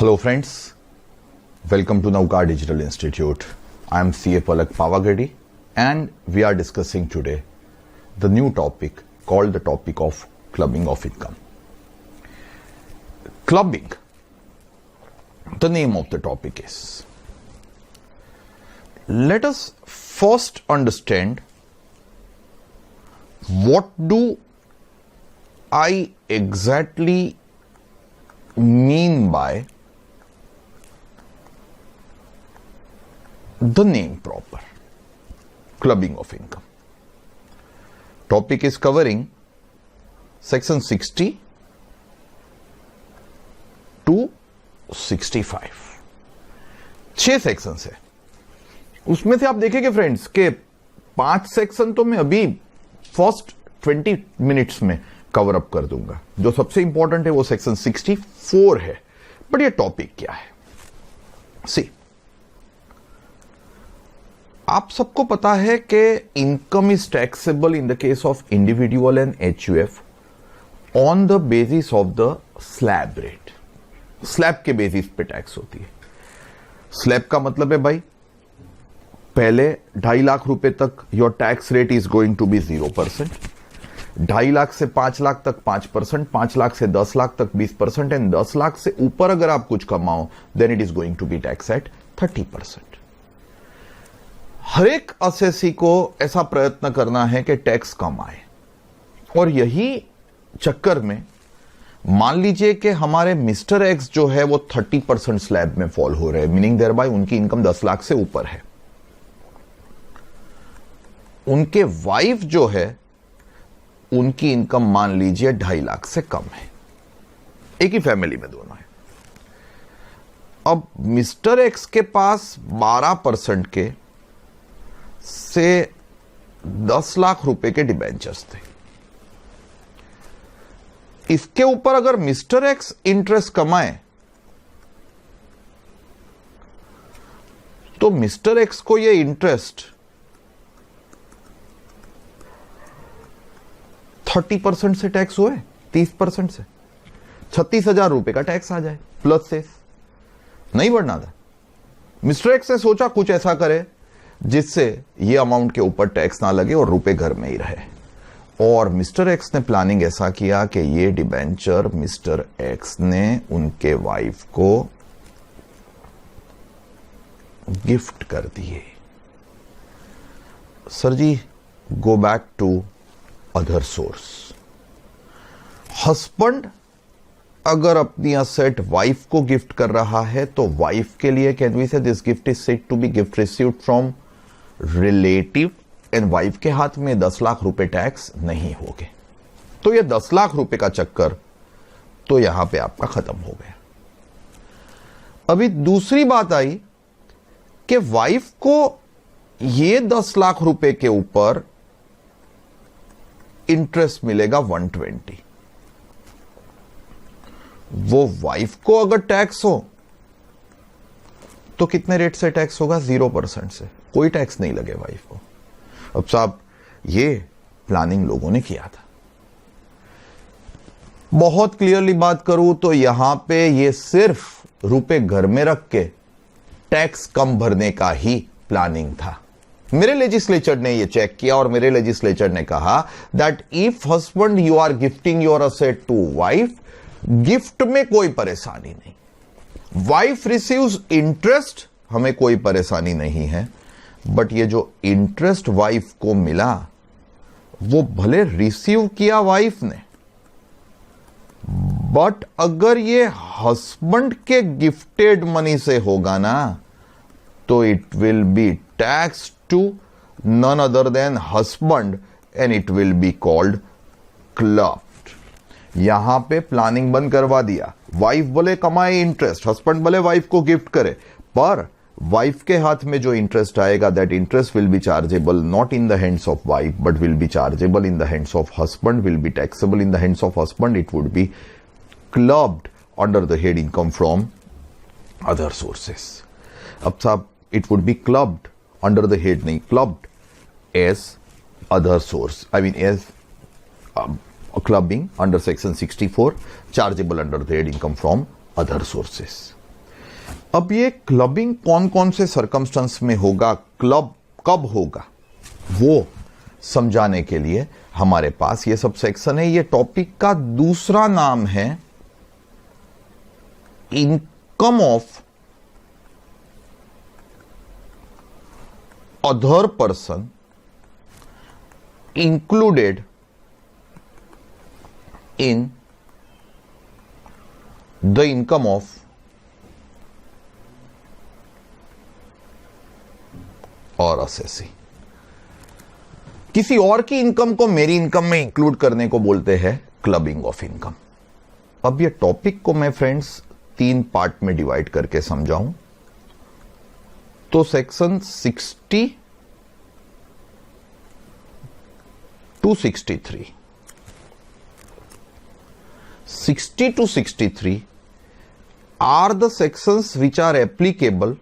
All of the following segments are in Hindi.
Hello friends, welcome to Nauka Digital Institute. I am CA Palak Pavagadi and we are discussing today the new topic called the topic of clubbing of income. Clubbing, the name of the topic is. Let us first understand what do I exactly mean by the name proper, clubbing of income. Topic is covering section 60 to 65. 6 sections है. उसमें से आप देखेंगे फ्रेंड्स के 5 सेक्शन तो मैं अभी फर्स्ट 20 मिनट्स में कवर अप कर दूंगा. जो सबसे इंपॉर्टेंट है वो सेक्शन 64 है. बट ये टॉपिक क्या है? सी, आप सबको पता है कि income is taxable in the case of individual and HUF on the basis of the slab rate. Slab के बेसिस पे टैक्स होती है. स्लैब का मतलब है भाई, पहले 2.5 लाख रुपए तक your tax rate is going to be 0%, 2.5 lakh से 5 लाख तक 5%, 5 लाख से 10 लाख तक 20%, एंड 10 लाख से ऊपर अगर आप कुछ कमाओ then it is going to be tax at 30%. हर एक असेसी को ऐसा प्रयत्न करना है कि टैक्स कम आए, और यही चक्कर में मान लीजिए कि हमारे मिस्टर एक्स जो है वो 30% स्लैब में फॉल हो रहे हैं, मीनिंग देयर बाय उनकी इनकम 10 लाख से ऊपर है. उनके वाइफ जो है उनकी इनकम मान लीजिए 2.5 लाख से कम है. एक ही फैमिली में दोनों है. अब मिस्टर एक्स के पास 12% के से 10 लाख रुपए के डिबेंचर्स थे. इसके ऊपर अगर मिस्टर एक्स इंटरेस्ट कमाए तो मिस्टर एक्स को यह इंटरेस्ट 30% से टैक्स हुए, 30% से 36,000 रुपए का टैक्स आ जाए प्लस सेस. नहीं बढ़ना था. मिस्टर एक्स ने सोचा कुछ ऐसा करे जिससे ये अमाउंट के ऊपर टैक्स ना लगे और रुपए घर में ही रहे. और मिस्टर एक्स ने प्लानिंग ऐसा किया कि ये डिबेंचर मिस्टर एक्स ने उनके वाइफ को गिफ्ट कर दिए. सर जी, go back to other source. Husband अगर अपनी असेट वाइफ को गिफ्ट कर रहा है तो वाइफ के लिए can we say this gift is said to be gift received from relative, and wife के हाथ में 10 लाख रुपए टैक्स नहीं होंगे. तो ये 10 लाख रुपए का चक्कर तो यहां पे आपका खत्म हो गया. अभी दूसरी बात आई कि वाइफ को ये 10 लाख रुपए के ऊपर इंटरेस्ट मिलेगा 120. वो वाइफ को अगर टैक्स हो तो कितने रेट से टैक्स होगा? 0% से. कोई टैक्स नहीं लगे वाइफ को. अब साहब, ये प्लानिंग लोगों ने किया था. बहुत क्लियरली बात करूं तो यहां पे ये सिर्फ रुपए घर में रख के टैक्स कम भरने का ही प्लानिंग था. मेरे लेजिस्लेचर ने ये चेक किया और मेरे लेजिस्लेचर ने कहा that if husband you are gifting your asset to wife, gift में कोई परेशानी नहीं. वाइफ रिसीव्स इंटरेस्ट, हमें कोई परेशानी नहीं है. बट ये जो इंटरेस्ट वाइफ को मिला वो भले रिसीव किया वाइफ ने, बट अगर ये हस्बैंड के गिफ्टेड मनी से होगा ना तो it will be tax to none other than husband and it will be called clubbed. यहां पे प्लानिंग बंद करवा दिया. वाइफ भले कमाए इंटरेस्ट, हस्बैंड भले वाइफ को गिफ्ट करे, पर वाइफ के हाथ में जो इंटरेस्ट आएगा that interest will be chargeable not in the hands of wife but will be chargeable in the hands of husband, will be taxable in the hands of husband. It would be clubbed under the head income from other sources. अब साहब, it would be clubbed under the head, नहीं, clubbed as other source, I mean as clubbing under section 64 chargeable under the head income from other sources. अब ये क्लबिंग कौन कौन से सर्कमस्टेंस में होगा, क्लब कब होगा, वो समझाने के लिए हमारे पास ये सब सेक्शन है। ये टॉपिक का दूसरा नाम है income of other person included in the income of और असेसी। किसी और की इनकम को मेरी इनकम में इंक्लूड करने को बोलते हैं क्लबिंग ऑफ इनकम। अब ये टॉपिक को मैं फ्रेंड्स 3 पार्ट में डिवाइड करके समझाऊं तो section 60 to 63, 60 to 63 are the sections which are applicable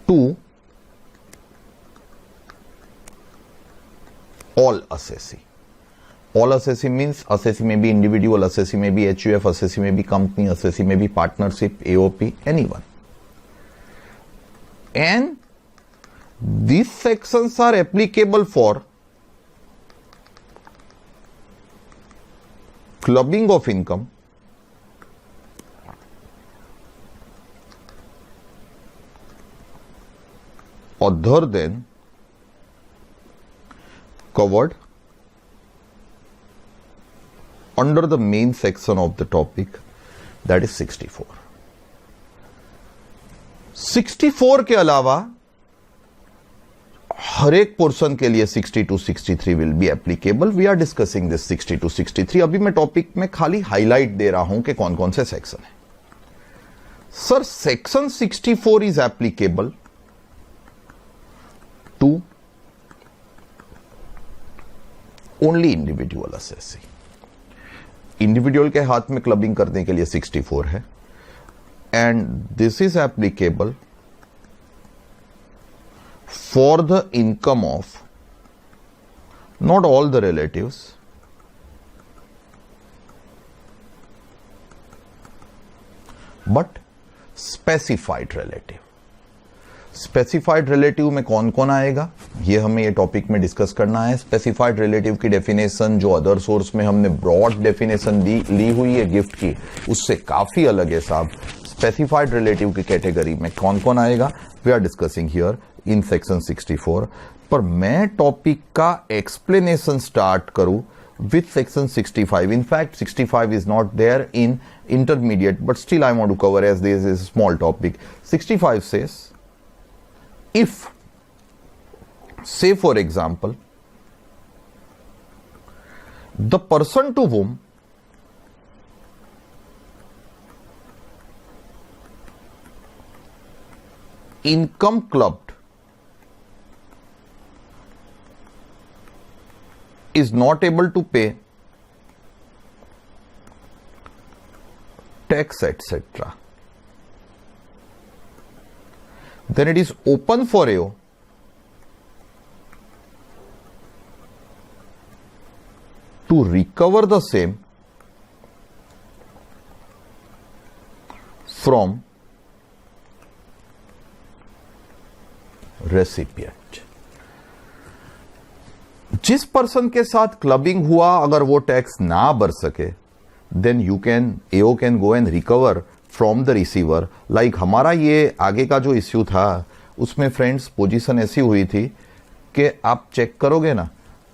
to all assessee. All assessee means assessee may be individual, assessee may be HUF, assessee may be company, assessee may be partnership, AOP, anyone. And these sections are applicable for clubbing of income, other than covered under the main section of the topic, that is 64. 64 के अलावा हर एक पोर्शन के लिए 60 to 63 will be applicable. We are discussing this 60 to 63। अभी मैं टॉपिक में खाली हाईलाइट दे रहा हूं कि कौन कौन से सेक्शन है। Sir section 64 is applicable to only individual assessee. Individual के हाथ में क्लबिंग करने के लिए 64 है and this is applicable for the income of not all the relatives but specified relative। Specified relative में कौन कौन आएगा ये हमें ये टॉपिक में डिस्कस करना है। स्पेसिफाइड रिलेटिव की डेफिनेशन जो अदर सोर्स में हमने ब्रॉड डेफिनेशन ली हुई है गिफ्ट की, उससे काफी अलग है साहब। स्पेसिफाइड रिलेटिव की कैटेगरी में कौन कौन आएगा we are discussing here in section 64। पर मैं टॉपिक का एक्सप्लेनेशन स्टार्ट करूं with section 65। In fact 65 is not there in intermediate, but still I want to cover as this is a small topic। 65 says if, say for example, the person to whom income clubbed is not able to pay tax etc., then it is open for you to recover the same from recipient. जिस पर्सन के साथ क्लबिंग हुआ अगर वो टैक्स ना भर सके then AO can go and recover from the receiver. Like हमारा ये आगे का जो इश्यू था उसमें फ्रेंड्स पोजीशन ऐसी हुई थी कि आप चेक करोगे ना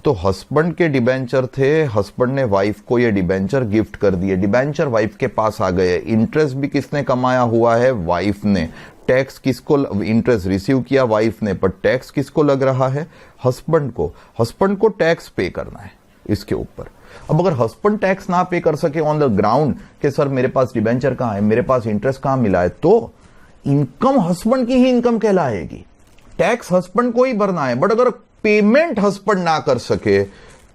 तो हस्बैंड के डिबेंचर थे, हस्बैंड ने वाइफ को ये डिबेंचर गिफ्ट कर दिए, डिबेंचर वाइफ के पास आ गए, इंटरेस्ट भी किसने कमाया हुआ है वाइफ ने, टैक्स किसको, इंटरेस्ट रिसीव किया वाइफ ने पर टैक्स किसको लग रहा है हस्बैंड को। हस्बैंड को टैक्स पे करना है इसके ऊपर। अब अगर हस्बैंड टैक्स ना पे कर सके ऑन द ग्राउंड कि सर मेरे पास डिबेंचर कहां है, मेरे पास इंटरेस्ट कहां मिला है, तो इनकम हस्बैंड की ही इनकम कहलाएगी, टैक्स हस्बैंड को ही भरना है। बट अगर पेमेंट हस्बैंड ना कर सके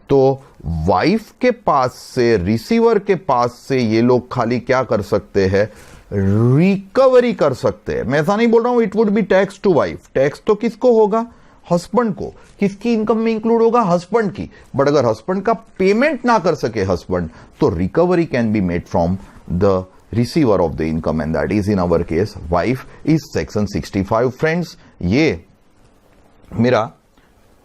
तो वाइफ के पास से, रिसीवर के पास से ये लोग खाली क्या कर सकते हैं, रिकवरी कर सकते हैं। मैं ऐसा नहीं बोल रहा हूं it would be tax to wife, tax तो किसको होगा हस्बैंड को, किसकी इनकम में इंक्लूड होगा हस्बैंड की। बट अगर हस्बैंड का पेमेंट ना कर सके हस्बैंड तो recovery can be made from the receiver of the income, and that is in our case wife, is section 65. Friends, ये मेरा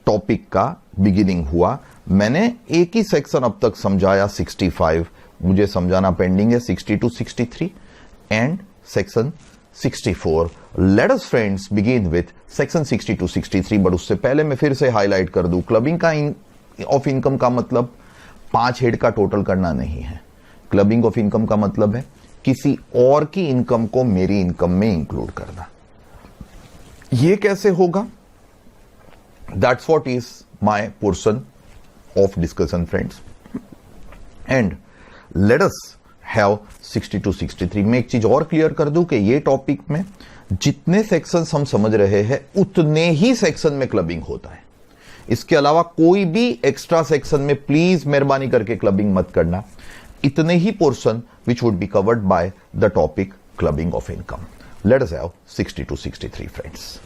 टॉपिक का बिगिनिंग हुआ. मैंने एक ही सेक्शन अब तक समझाया 65, मुझे समझाना पेंडिंग है 62, 63 and section 64. Let us friends begin with section 62, 63. But उससे पहले मैं फिर से हाईलाइट कर दूं, क्लबिंग का ऑफ इनकम का मतलब 5 हेड का टोटल करना नहीं है. क्लबिंग ऑफ इनकम का मतलब है किसी और की इनकम को मेरी इनकम में इंक्लूड करना. यह कैसे होगा? That's what is my portion of discussion friends. And let us have 62, 63. मैं एक चीज और क्लियर कर दूं कि ये टॉपिक में जितने सेक्शंस हम समझ रहे हैं उतने ही सेक्शन में क्लबिंग होता है. इसके अलावा कोई भी एक्स्ट्रा सेक्शन में प्लीज मेहरबानी करके क्लबिंग मत करना. इतने ही portion which would be covered by the topic clubbing of income. Let us have 62, 63 friends.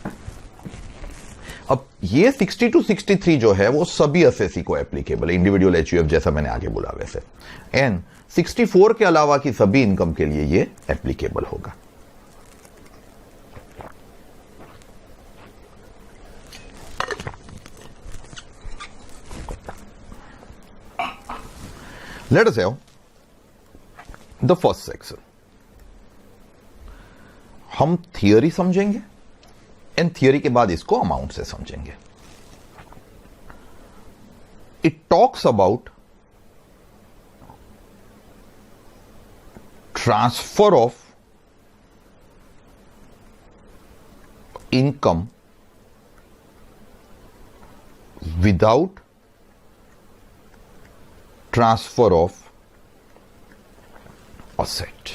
अब ये 62, 63 जो है वो सभी एसएससी को एप्लीकेबल है, इंडिविजुअल एचयूएफ जैसा मैंने आगे बोला वैसे. एंड 64 के अलावा की सभी इनकम के लिए ये एप्लीकेबल होगा. Let us have the first section. हम थियरी समझेंगे एंड थियरी के बाद इसको अमाउंट से समझेंगे. It talks about transfer of income without transfer of asset.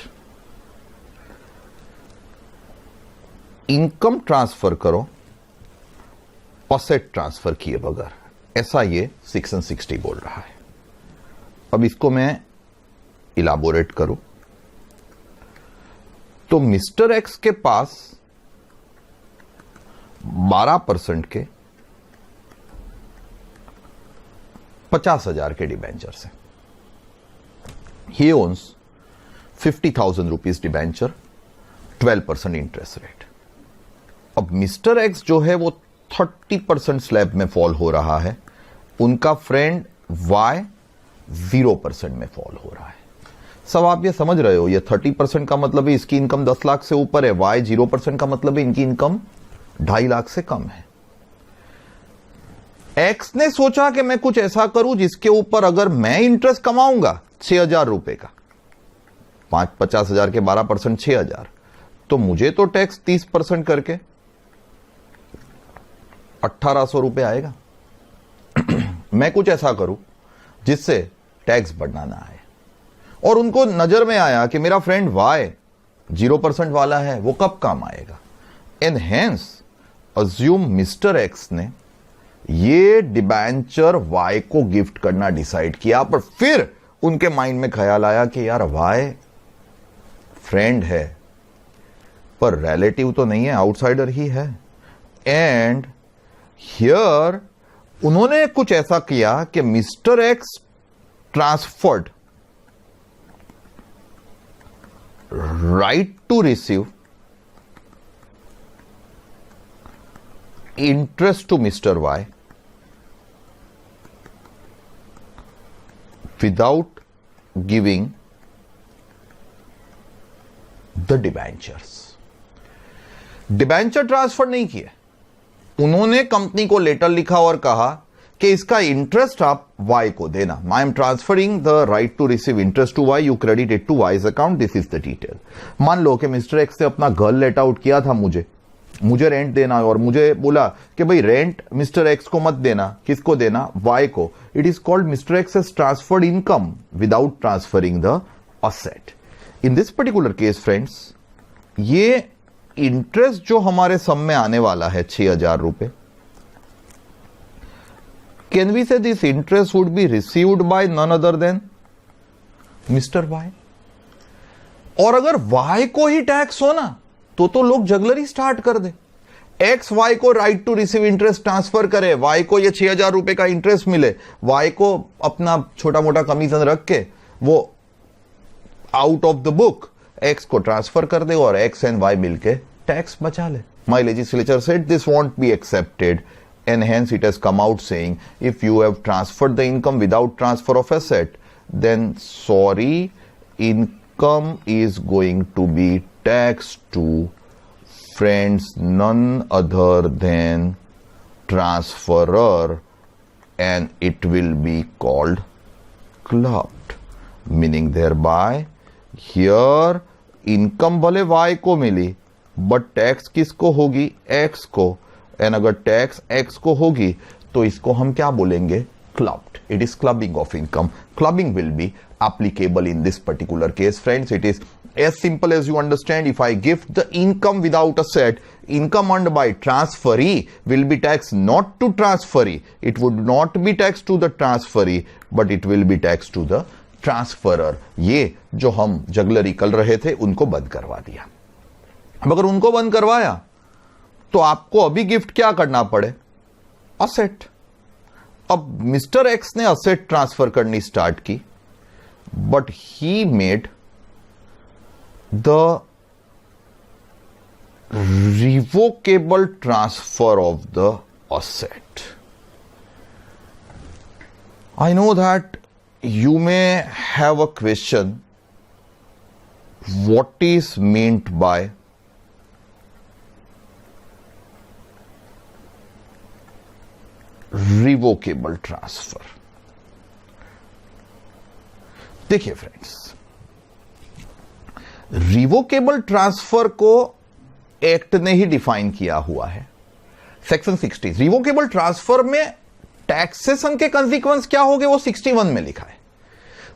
Income transfer करो असेट ट्रांसफर किए बगैर, ऐसा ये सेक्शन 60 बोल रहा है. अब इसको मैं इलाबोरेट करूं तो मिस्टर एक्स के पास 12% के 50,000 के डिबेंचर है. He owns 50,000 rupees debenture, 12% interest rate. अब मिस्टर एक्स जो है वो 30% स्लैब में फॉल हो रहा है, उनका फ्रेंड वाई 0% में फॉल हो रहा है. सब आप ये समझ रहे हो, ये 30% का मतलब है इसकी इनकम 10 लाख से ऊपर है, वाई 0% का मतलब है इनकी इनकम 2.5 लाख से कम है. एक्स ने सोचा कि मैं कुछ ऐसा करूं जिसके ऊपर अगर मैं इंटरेस्ट कमाऊंगा 6,000 रुपए का, 50,000 के 12% 6,000, तो मुझे तो टैक्स 30% करके 1,800 रुपए आएगा. मैं कुछ ऐसा करूं जिससे टैक्स बढ़ना ना आए. और उनको नजर में आया कि मेरा फ्रेंड वाई 0% वाला है, वो कब काम आएगा. And hence assume mister X ने ये डिबेंचर वाई को गिफ्ट करना डिसाइड किया. पर फिर उनके माइंड में ख्याल आया कि यार वाई फ्रेंड है पर रिलेटिव तो नहीं है, आउटसाइडर ही है. एंड हियर उन्होंने कुछ ऐसा किया कि mister X transferred right to receive interest to mister Y without giving the debentures. Debenture transfer नहीं किए, उन्होंने कंपनी को लेटर लिखा और कहा कि इसका इंटरेस्ट आप वाई को देना. I am transferring the right to receive interest to Y, you credit it to Y's account, this is the detail. मान लो कि मिस्टर एक्स ने अपना घर लेट आउट किया था, मुझे रेंट देना है, और मुझे बोला कि भाई रेंट मिस्टर एक्स को मत देना. किसको देना? वाई को. It is called mister X has transferred income without transferring the asset. In this particular case friends, ये इंटरेस्ट जो हमारे सम में आने वाला है 6,000 रुपए, can we say this interest would be received by none other than mister Y. और अगर वाई को ही टैक्स हो ना तो लोग जगलरी स्टार्ट कर दे. एक्स वाई को right to receive interest transfer करे, वाई को ये 6,000 रुपए का इंटरेस्ट मिले, वाई को अपना छोटा मोटा कमीशन रख के वो out of the book X को ट्रांसफर कर दे और एक्स एंड वाई मिलके टैक्स बचा ले. My legislature said this won't be accepted and hence it has come out saying if you have transferred the income without transfer of asset, then sorry, income is going to be taxed to friends none other than transferor and it will be called clubbed, meaning thereby here income भले y को मिली but tax किसको होगी, x को, एंड अगर टैक्स एक्स को होगी तो इसको हम क्या बोलेंगे, clubbed. It is clubbing of income. Clubbing will B applicable in this particular case. Friends, it is as simple as you understand. If I gift the income without asset, income earned by transferee will be taxed not to transferee. It would not be taxed to the transferee, but it will be taxed to the transferer. ये जो हम जगलरी कर रहे थे उनको बंद करवा दिया. अब अगर उनको बंद करवाया तो आपको अभी गिफ्ट क्या करना पड़े, असेट. अब मिस्टर एक्स ने असेट ट्रांसफर करनी स्टार्ट की, but he made the revocable transfer of the asset. I know that you may have a question, what is meant by revocable transfer. देखिए फ्रेंड्स, रिवोकेबल ट्रांसफर को एक्ट ने ही डिफाइन किया हुआ है. सेक्शन 60. रिवोकेबल ट्रांसफर में टैक्सेशन के कंसीक्वेंस क्या होंगे वो 61 में लिखा है.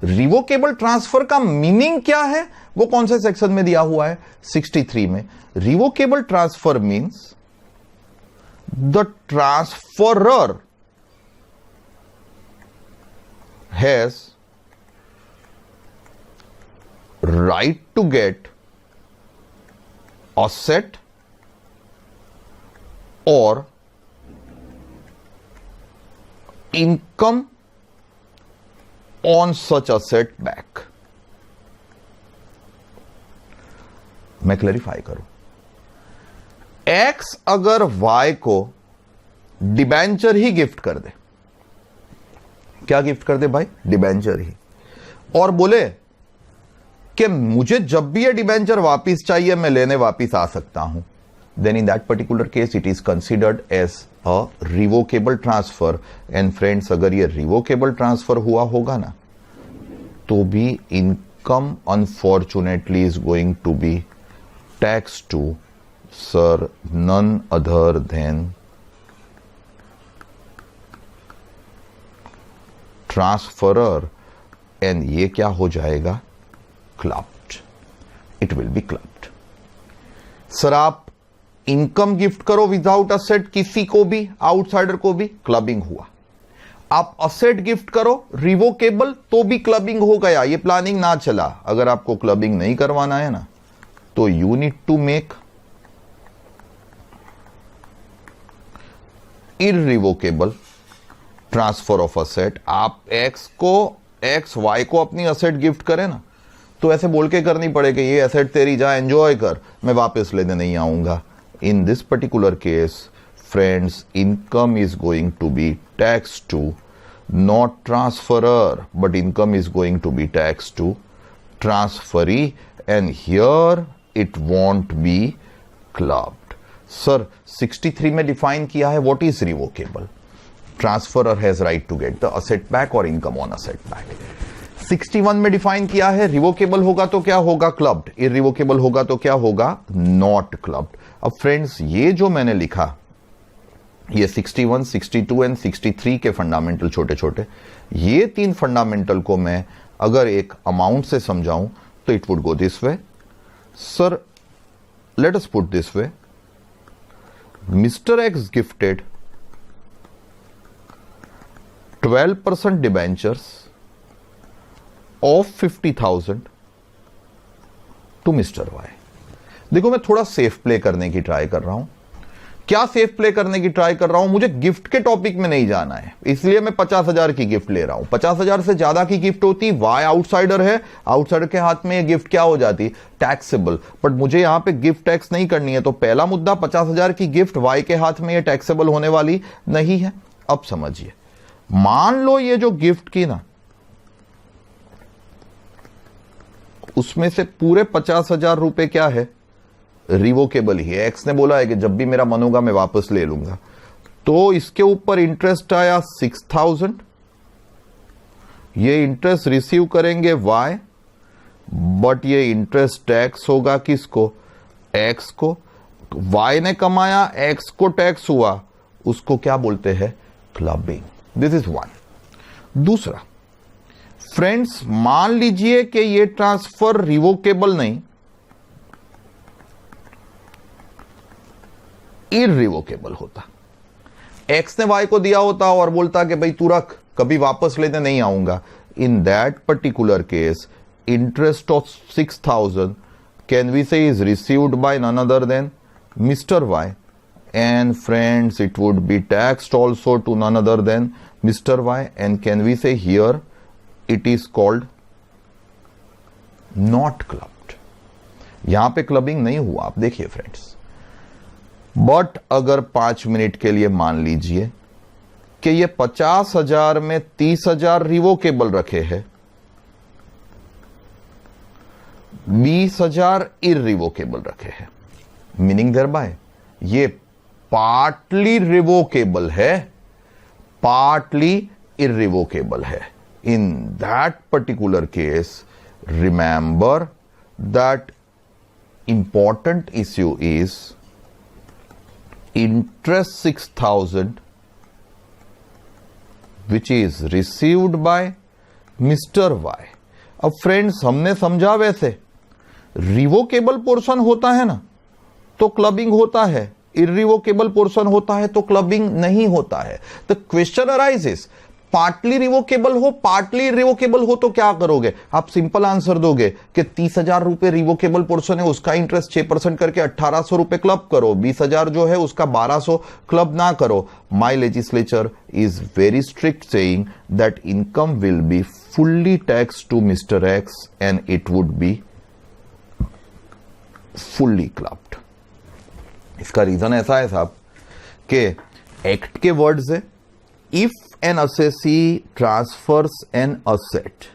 रिवोकेबल ट्रांसफर का मीनिंग क्या है वो कौन से सेक्शन में दिया हुआ है, 63 में. Revocable transfer means the transferor has right to get asset or income on such asset back. मैं क्लैरिफाई करूं. एक्स अगर वाई को डिबेंचर ही गिफ्ट कर दे, क्या गिफ्ट कर दे भाई, डिबेंचर ही, और बोले कि मुझे जब भी ये डिबेंचर वापिस चाहिए मैं लेने वापिस आ सकता हूं, then in that particular case it is considered as a revocable transfer. And friends, अगर ये रिवोकेबल ट्रांसफर हुआ होगा ना तो भी income unfortunately is going to be tax to sir none other than transferor, and ये क्या हो जाएगा, clubbed. It will be clubbed. Sir आप इनकम गिफ्ट करो विदाउट असेट किसी को भी, आउटसाइडर को भी, क्लबिंग हुआ. आप असेट गिफ्ट करो रिवोकेबल तो भी क्लबिंग हो गया. ये प्लानिंग ना चला. अगर आपको क्लबिंग नहीं करवाना है ना तो you need to make irrevocable transfer of asset. आप एक्स वाई को अपनी असेट गिफ्ट करें ना तो ऐसे बोल के करनी पड़े कि ये असेट तेरी, जा एंजॉय कर, मैं वापस लेने नहीं आऊंगा. In this particular case friends, income is going to be tax to not transferor, but income is going to be tax to transferee, and here it won't be clubbed. Sir 63 में डिफाइन किया है what is revocable. Transferor has right to get the asset back और इनकम ऑन असेट बैक. 61 में डिफाइन किया है रिवोकेबल होगा तो क्या होगा, क्लब्ड. इररिवोकेबल होगा तो क्या होगा, नॉट क्लब्ड. अब फ्रेंड्स, ये जो मैंने लिखा ये 61, 62 एंड 63 के फंडामेंटल छोटे छोटे, ये तीन फंडामेंटल को मैं अगर एक अमाउंट से समझाऊं तो it would go this way. Sir let us put this way, Mr. X gifted 12% debentures of 50,000 to Mr. Y. देखो मैं थोड़ा सेफ प्ले करने की ट्राई कर रहा हूं क्या सेफ प्ले करने की ट्राई कर रहा हूं, मुझे गिफ्ट के टॉपिक में नहीं जाना है, इसलिए मैं 50,000 की गिफ्ट ले रहा हूं। 50,000 से ज्यादा की गिफ्ट होती, वाई आउटसाइडर है, आउटसाइडर के हाथ में ये गिफ्ट क्या हो जाती, टैक्सेबल। बट मुझे यहां पे गिफ्ट टैक्स नहीं करनी है, तो पहला मुद्दा 50,000 की गिफ्ट वाई के हाथ में ये टैक्सेबल होने वाली नहीं है। अब समझिए, मान लो ये जो गिफ्ट की ना, उसमें से पूरे 50,000 रुपए क्या है, रिवोकेबल ही है। एक्स ने बोला है कि जब भी मेरा मन होगा मैं वापस ले लूंगा, तो इसके ऊपर इंटरेस्ट आया 6,000, ये इंटरेस्ट रिसीव करेंगे वाई, बट ये इंटरेस्ट टैक्स होगा किसको, एक्स को। वाई ने कमाया, एक्स को टैक्स हुआ, उसको क्या बोलते हैं, क्लबिंग। This is one. दूसरा, फ्रेंड्स मान लीजिए कि ये ट्रांसफर रिवोकेबल नहीं, इररिवोकेबल होता। एक्स ने वाई को दिया होता और बोलता कि भाई तू रख, कभी वापस लेने नहीं आऊंगा। In that particular case, interest of 6,000 can we say is received by none other than mister Y, and friends it would be taxed also to none other than mister Y, and can we say here it is called not clubbed. यहां पे क्लबिंग नहीं हुआ, आप देखिए फ्रेंड्स। बट अगर 5 मिनट के लिए मान लीजिए कि ये 50,000 में 30,000 रिवोकेबल रखे हैं, 20,000 इररिवोकेबल रखे हैं, मीनिंग देयरबाय ये पार्टली रिवोकेबल है, पार्टली इररिवोकेबल है। इन that particular case, remember that important issue is interest 6,000 which is received by Mr. Y। अब फ्रेंड्स हमने समझा, वैसे रिवोकेबल पोर्शन होता है ना तो क्लबिंग होता है, इररिवोकेबल पोर्शन होता है तो क्लबिंग नहीं होता है। The question arises, partly revocable हो, पार्टली इररिवोकेबल हो तो क्या करोगे, आप सिंपल आंसर दोगे कि 30,000 रुपए रिवोकेबल पोर्शन है, उसका इंटरेस्ट 6% करके 1,800 रुपए क्लब करो, 20,000 जो है उसका 1,200 क्लब ना करो। My legislature is very strict saying that income will be fully tax to mister X and it would be fully clubbed. इसका रीजन ऐसा है साहब कि एक्ट के वर्ड्स है, if an assessee transfers an asset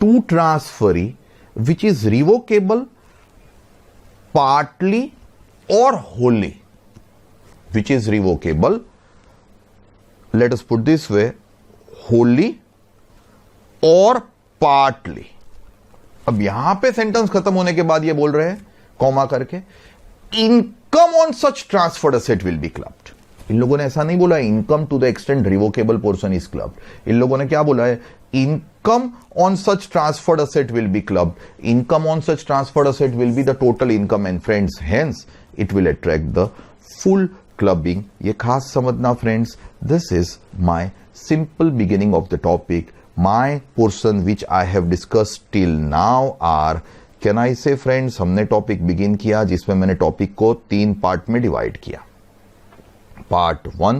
to transferee which is revocable partly or wholly, which is revocable, let us put this way, wholly or partly। अब यहां पे सेंटेंस खत्म होने के बाद ये बोल रहे हैं कॉमा करके, income on such transferred asset will be clubbed. इन लोगों ने ऐसा नहीं बोला income to the extent revocable portion is clubbed, इन लोगों ने क्या बोला है, income on such transferred asset will be clubbed. Income on such transferred asset will be the total income and friends hence it will attract the full clubbing. ये खास समझना friends, this is my simple beginning of the topic. My portion which I have discussed till now are, can I say friends, हमने टॉपिक बिगिन किया जिसमें मैंने टॉपिक को 3 पार्ट में डिवाइड किया। Part 1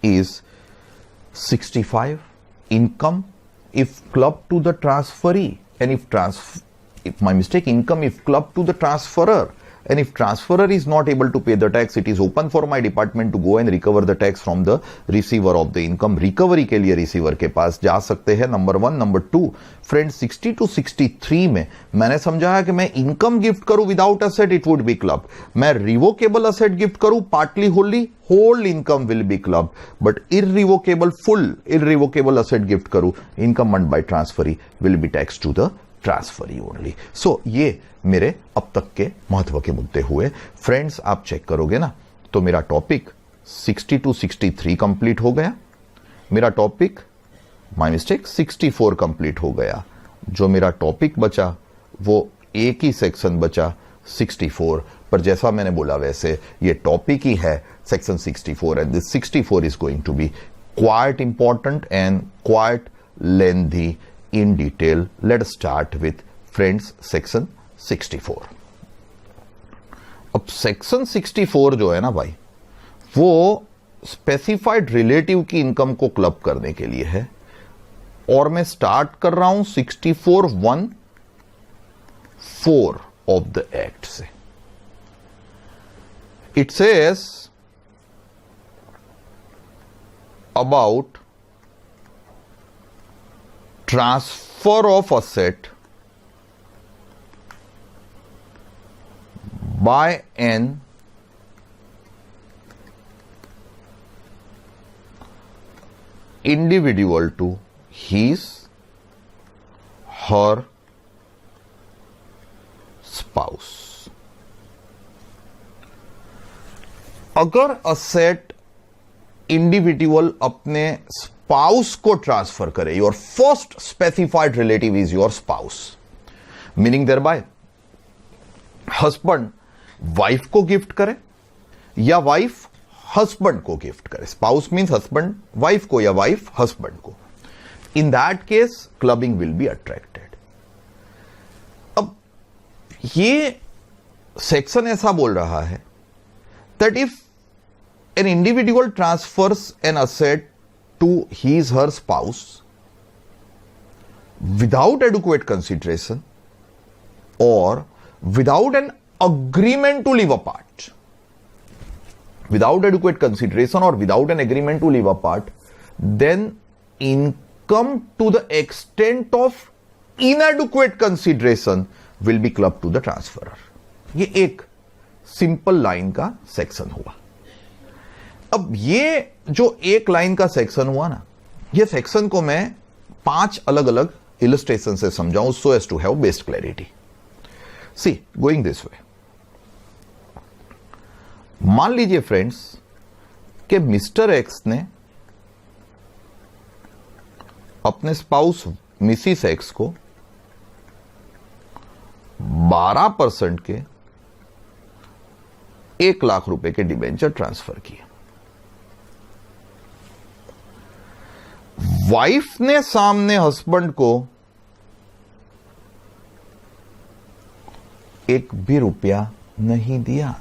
is 65 income if clubbed to the transferee, and if my mistake, income if clubbed to the transferor, and if transferor is not able to pay the tax, it is open for my department to go and recover the tax from the receiver of the income। Recovery के लिए रिसीवर के पास जा सकते हैं, नंबर 1। नंबर 2 फ्रेंड्स, 60 to 63 में मैंने समझाया कि मैं इनकम गिफ्ट करूं without asset it would be club, मैं रिवोकेबल असेट गिफ्ट करूं partly wholly, whole income will be club, but irrevocable full irrevocable asset gift करूं, income earned by transferee will be tax to the transferee only. So ये मेरे अब तक के महत्व के मुद्दे हुए। फ्रेंड्स आप चेक करोगे ना तो मेरा टॉपिक 60 to 63 कंप्लीट हो गया, मेरा टॉपिक माय मिस्टेक 64 कंप्लीट हो गया, जो मेरा टॉपिक बचा वो एक ही सेक्शन बचा 64। पर जैसा मैंने बोला वैसे ये टॉपिक ही है section 64 and this 64 is going to be quite important and quite lengthy in detail। Let's start with friends section 64। अब सेक्शन 64 जो है ना भाई, वो स्पेसिफाइड रिलेटिव की इनकम को क्लब करने के लिए है, और मैं स्टार्ट कर रहा हूं 64(1)(4) ऑफ द एक्ट से. It says about transfer of asset by an individual to his, her spouse. अगर असेट इंडिविजुअल अपने स्पाउस को ट्रांसफर करे, your first specified relative is your spouse, meaning there bye husband wife को गिफ्ट करे या वाइफ हस्बैंड को गिफ्ट करे. स्पाउस मीन्स हस्बैंड वाइफ को या वाइफ हस्बैंड को. In that case clubbing will be attracted. अब ये सेक्शन ऐसा बोल रहा है that if an individual transfers an asset to his her spouse without adequate consideration और without an agreement to live apart, without adequate consideration or without an agreement to live apart, then income to the extent of inadequate consideration will be clubbed to the transferer. ये एक सिंपल लाइन का सेक्शन हुआ. अब ये जो एक लाइन का सेक्शन हुआ ना, ये सेक्शन को मैं 5 अलग अलग इलस्ट्रेशन से समझाऊं so as to have best clarity. See, going this way. मान लीजिए फ्रेंड्स कि मिस्टर एक्स ने अपने स्पाउस मिसिस एक्स को 12% के 1 लाख रुपए के डिबेंचर ट्रांसफर किए. वाइफ ने सामने हस्बैंड को 1 भी रुपया नहीं दिया.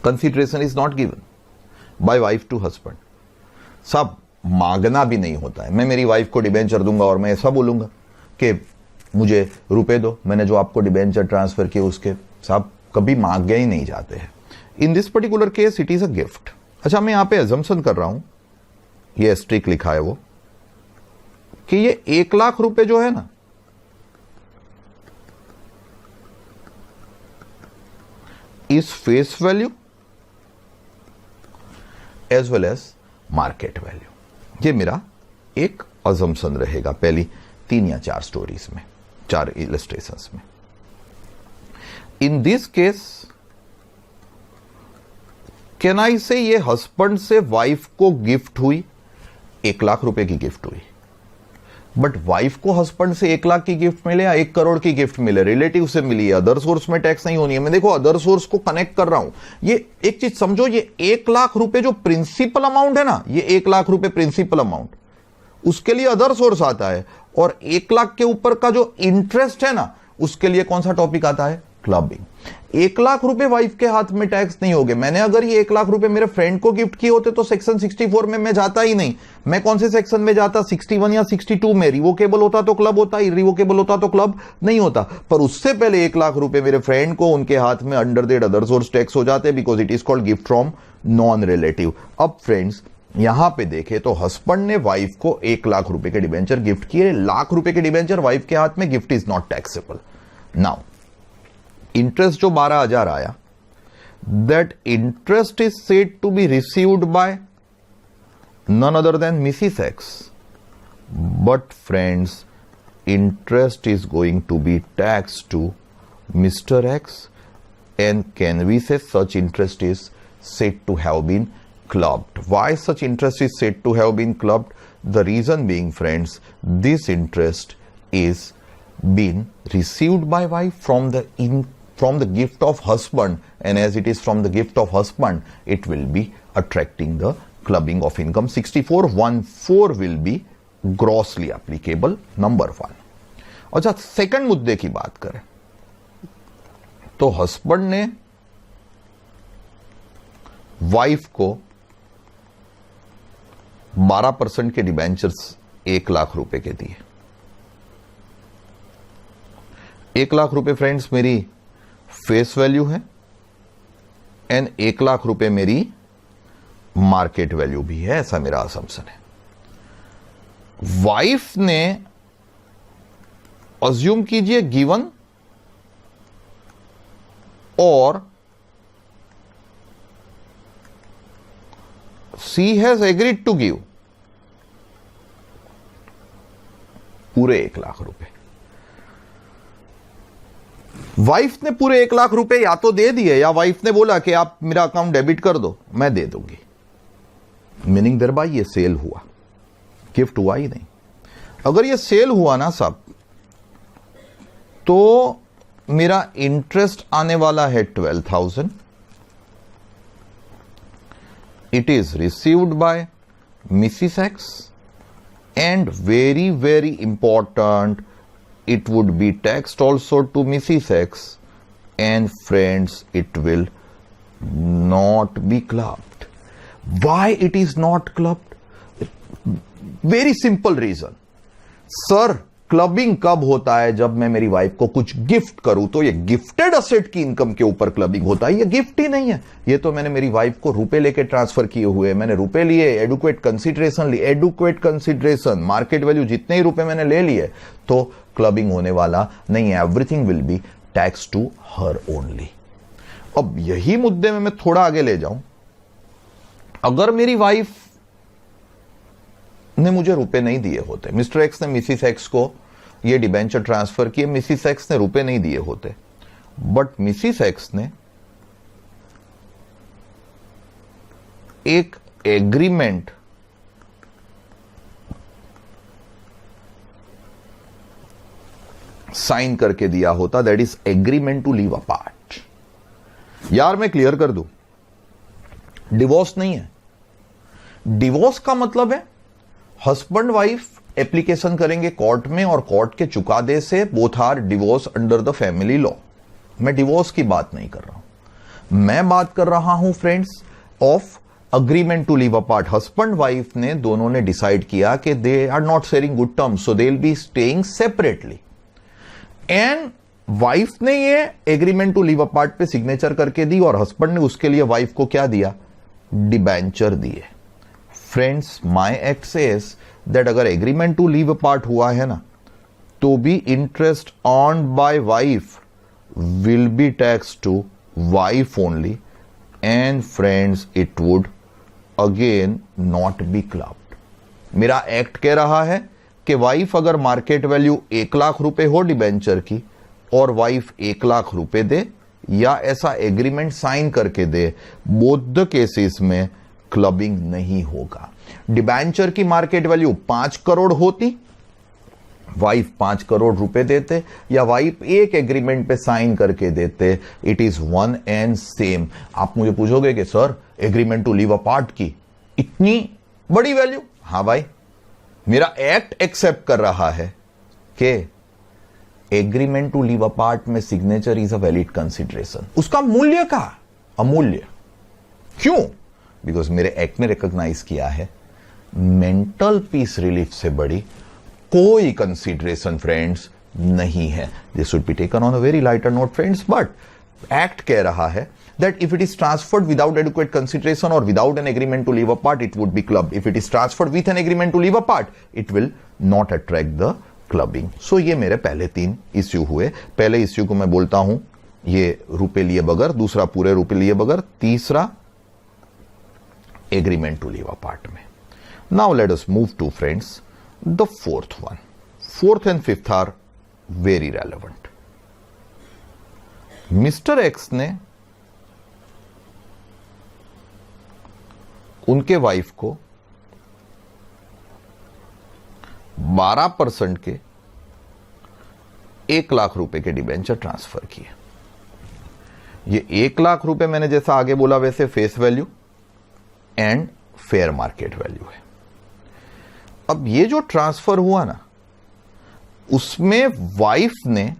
Consideration is not given by wife to husband. सब मांगना भी नहीं होता है. मैं मेरी वाइफ को डिबेंचर दूंगा और मैं ऐसा बोलूंगा कि मुझे रुपए दो, मैंने जो आपको डिबेंचर ट्रांसफर किए उसके. सब कभी मांगे ही नहीं जाते हैं. इन this particular case it is a gift. अच्छा, मैं यहां पे अजम्पशन कर रहा हूं, ये स्ट्रिक लिखा है वो, कि ये 1 लाख रुपए जो है ना, is face value as well as market value. ये मेरा एक assumption रहेगा पहली 3 या 4 स्टोरीज में, 4 इलस्ट्रेशंस में. इन दिस केस कैन आई से ये हस्बैंड से वाइफ को गिफ्ट हुई, 1 लाख रुपए की गिफ्ट हुई. बट वाइफ को हस्बैंड से 1 लाख की गिफ्ट मिले या 1 करोड़ की गिफ्ट मिले, रिलेटिव से मिली है, अदर सोर्स में टैक्स नहीं होनी है. मैं देखो अदर सोर्स को कनेक्ट कर रहा हूं. ये एक चीज समझो, ये 1 लाख रुपए जो प्रिंसिपल अमाउंट है ना, ये 1 लाख रुपए प्रिंसिपल अमाउंट, उसके लिए अदर सोर्स आता है. और 1 लाख के ऊपर का जो इंटरेस्ट है ना, उसके लिए कौन सा टॉपिक आता है? क्लबिंग. 1 लाख रुपए वाइफ के हाथ में टैक्स नहीं होंगे. मैंने अगर ये 1 लाख रुपए मेरे फ्रेंड को गिफ्ट किए होते तो सेक्शन 64 में मैं जाता ही नहीं. मैं कौन से सेक्शन में जाता? 61 या 62 में. रिवोकेबल होता तो क्लब होता, इरिवोकेबल होता तो क्लब नहीं होता. पर उससे पहले 1 लाख रुपए मेरे फ्रेंड को उनके हाथ में under that other source tax हो जाते, because it is called gift from non relative. अब फ्रेंड्स यहां पे देखे तो हस्बैंड ने वाइफ को 1 लाख रुपए के डिबेंचर गिफ्ट किए. 1 लाख रुपए के डिबेंचर वाइफ के हाथ में, gift is not taxable. Now interest जो 12,000 आया, that interest is said to be received by none other than Mrs X. But friends, interest is going to be tax to mister X, and can we say such interest is said to have been clubbed. Why such interest is said to have been clubbed? The reason being, friends, this interest is been received by wife from the gift of husband, and as it is from the gift of husband, it will be attracting the clubbing of income. 64(1)(4) will be grossly applicable. Number 1. अच्छा, सेकंड मुद्दे की बात करें तो हस्बैंड ने वाइफ को 12% के डिबेंचर्स 1 लाख रुपए के दिए। 1 लाख रुपए फ्रेंड्स मेरी फेस वैल्यू है एंड 1 लाख रुपए मेरी मार्केट वैल्यू भी है, ऐसा मेरा असम्पशन है। वाइफ ने अज्यूम कीजिए गिवन और सी हैज एग्रीड टू गिव पूरे 1 लाख रुपए। वाइफ ने पूरे 1 लाख रुपए या तो दे दिए या वाइफ ने बोला कि आप मेरा अकाउंट डेबिट कर दो, मैं दे दूंगी। मीनिंग दरबार ये सेल हुआ, गिफ्ट हुआ ही नहीं। अगर ये सेल हुआ ना साहब, तो मेरा इंटरेस्ट आने वाला है 12,000। It is received by Mrs X and very very important, it would be taxed also to Mrs. X, and friends, it will not be clubbed. Why it is not clubbed? Very simple reason. Sir, clubbing कब होता है? जब मैं मेरी वाइफ को कुछ गिफ्ट करूं, तो ये गिफ्टेड असेट की इनकम के ऊपर क्लबिंग होता है। ये गिफ्ट ही नहीं है, ये तो मैंने मेरी वाइफ को रुपए लेके ट्रांसफर किए हुए, मैंने रुपए लिए, एडुकेट कंसिडरेशन ली, एडुकेट कंसिडरेशन मार्केट वैल्यू जितने ही रुपए मैंने ले लिए, तो क्लबिंग होने वाला नहीं है। Everything will be tax to her only. अब यही मुद्दे में मैं थोड़ा आगे ले जाऊं, अगर मेरी वाइफ ने मुझे रुपए नहीं दिए होते, मिस्टर एक्स ने मिसिस एक्स को ये डिबेंचर ट्रांसफर किए, मिसिस एक्स ने रुपए नहीं दिए होते, बट मिसिस एक्स ने एक एग्रीमेंट साइन करके दिया होता, that is agreement to leave apart. यार मैं क्लियर कर दूं, डिवोर्स नहीं है। डिवोर्स का मतलब है हस्बैंड वाइफ एप्लीकेशन करेंगे कोर्ट में और कोर्ट के चुकादे से both are divorce under the family law. मैं डिवोर्स की बात नहीं कर रहा हूं, मैं बात कर रहा हूं friends of agreement to leave apart. Husband wife ने दोनों ने डिसाइड किया कि they are not sharing good terms, so they will be staying separately, and wife ने ये एग्रीमेंट टू लीव अपार्ट पे सिग्नेचर करके दी और हस्बैंड ने उसके लिए वाइफ को क्या दिया? डिबेंचर दिए। Friends, my act says that अगर एग्रीमेंट टू लीव अपार्ट हुआ है ना, तो भी interest earned by wife will be tax to wife only, and friends it would again not be clubbed. मेरा एक्ट कह रहा है कि वाइफ अगर मार्केट वैल्यू 1 लाख रुपए हो डिबेंचर की और वाइफ 1 लाख रुपए दे या ऐसा एग्रीमेंट साइन करके दे, बोथ द केसेस में क्लबिंग नहीं होगा। डिबेंचर की मार्केट वैल्यू 5 करोड़ होती, वाइफ 5 करोड़ रुपए देते या वाइफ एक एग्रीमेंट पे साइन करके देते, it is one and same. आप मुझे पूछोगे कि sir agreement to leave apart की इतनी बड़ी वैल्यू? हां भाई, मेरा एक्ट एक्सेप्ट कर रहा है कि एग्रीमेंट टू लीव अपार्ट में signature is a valid consideration. उसका मूल्य का अमूल्य क्यों? बिकॉज मेरे एक्ट ने रिकॉग्नाइज किया है मेंटल पीस रिलीफ से बड़ी कोई कंसिडरेशन फ्रेंड्स नहीं है। This should be taken on a very lighter note friends, but act कह रहा है that if it is transferred without adequate consideration or without an agreement to live apart, it would be clubbed. If it is transferred with an agreement to live apart, it will not attract the clubbing. So ये मेरे पहले 3 इश्यू हुए। पहले इश्यू को मैं बोलता हूं ये रुपए लिए बगैर, दूसरा पूरे रुपए लिए बगैर, तीसरा एग्रीमेंट टू लिव अपार्ट में। Now let us move to friends the fourth one. Fourth and fifth are very relevant. Mr. X ने उनके वाइफ को 12% के 1 लाख रुपए के डिबेंचर ट्रांसफर किए। ये 1 लाख रुपए मैंने जैसा आगे बोला वैसे face value and fair market value है। अब ये जो ट्रांसफर हुआ ना, उसमें वाइफ ने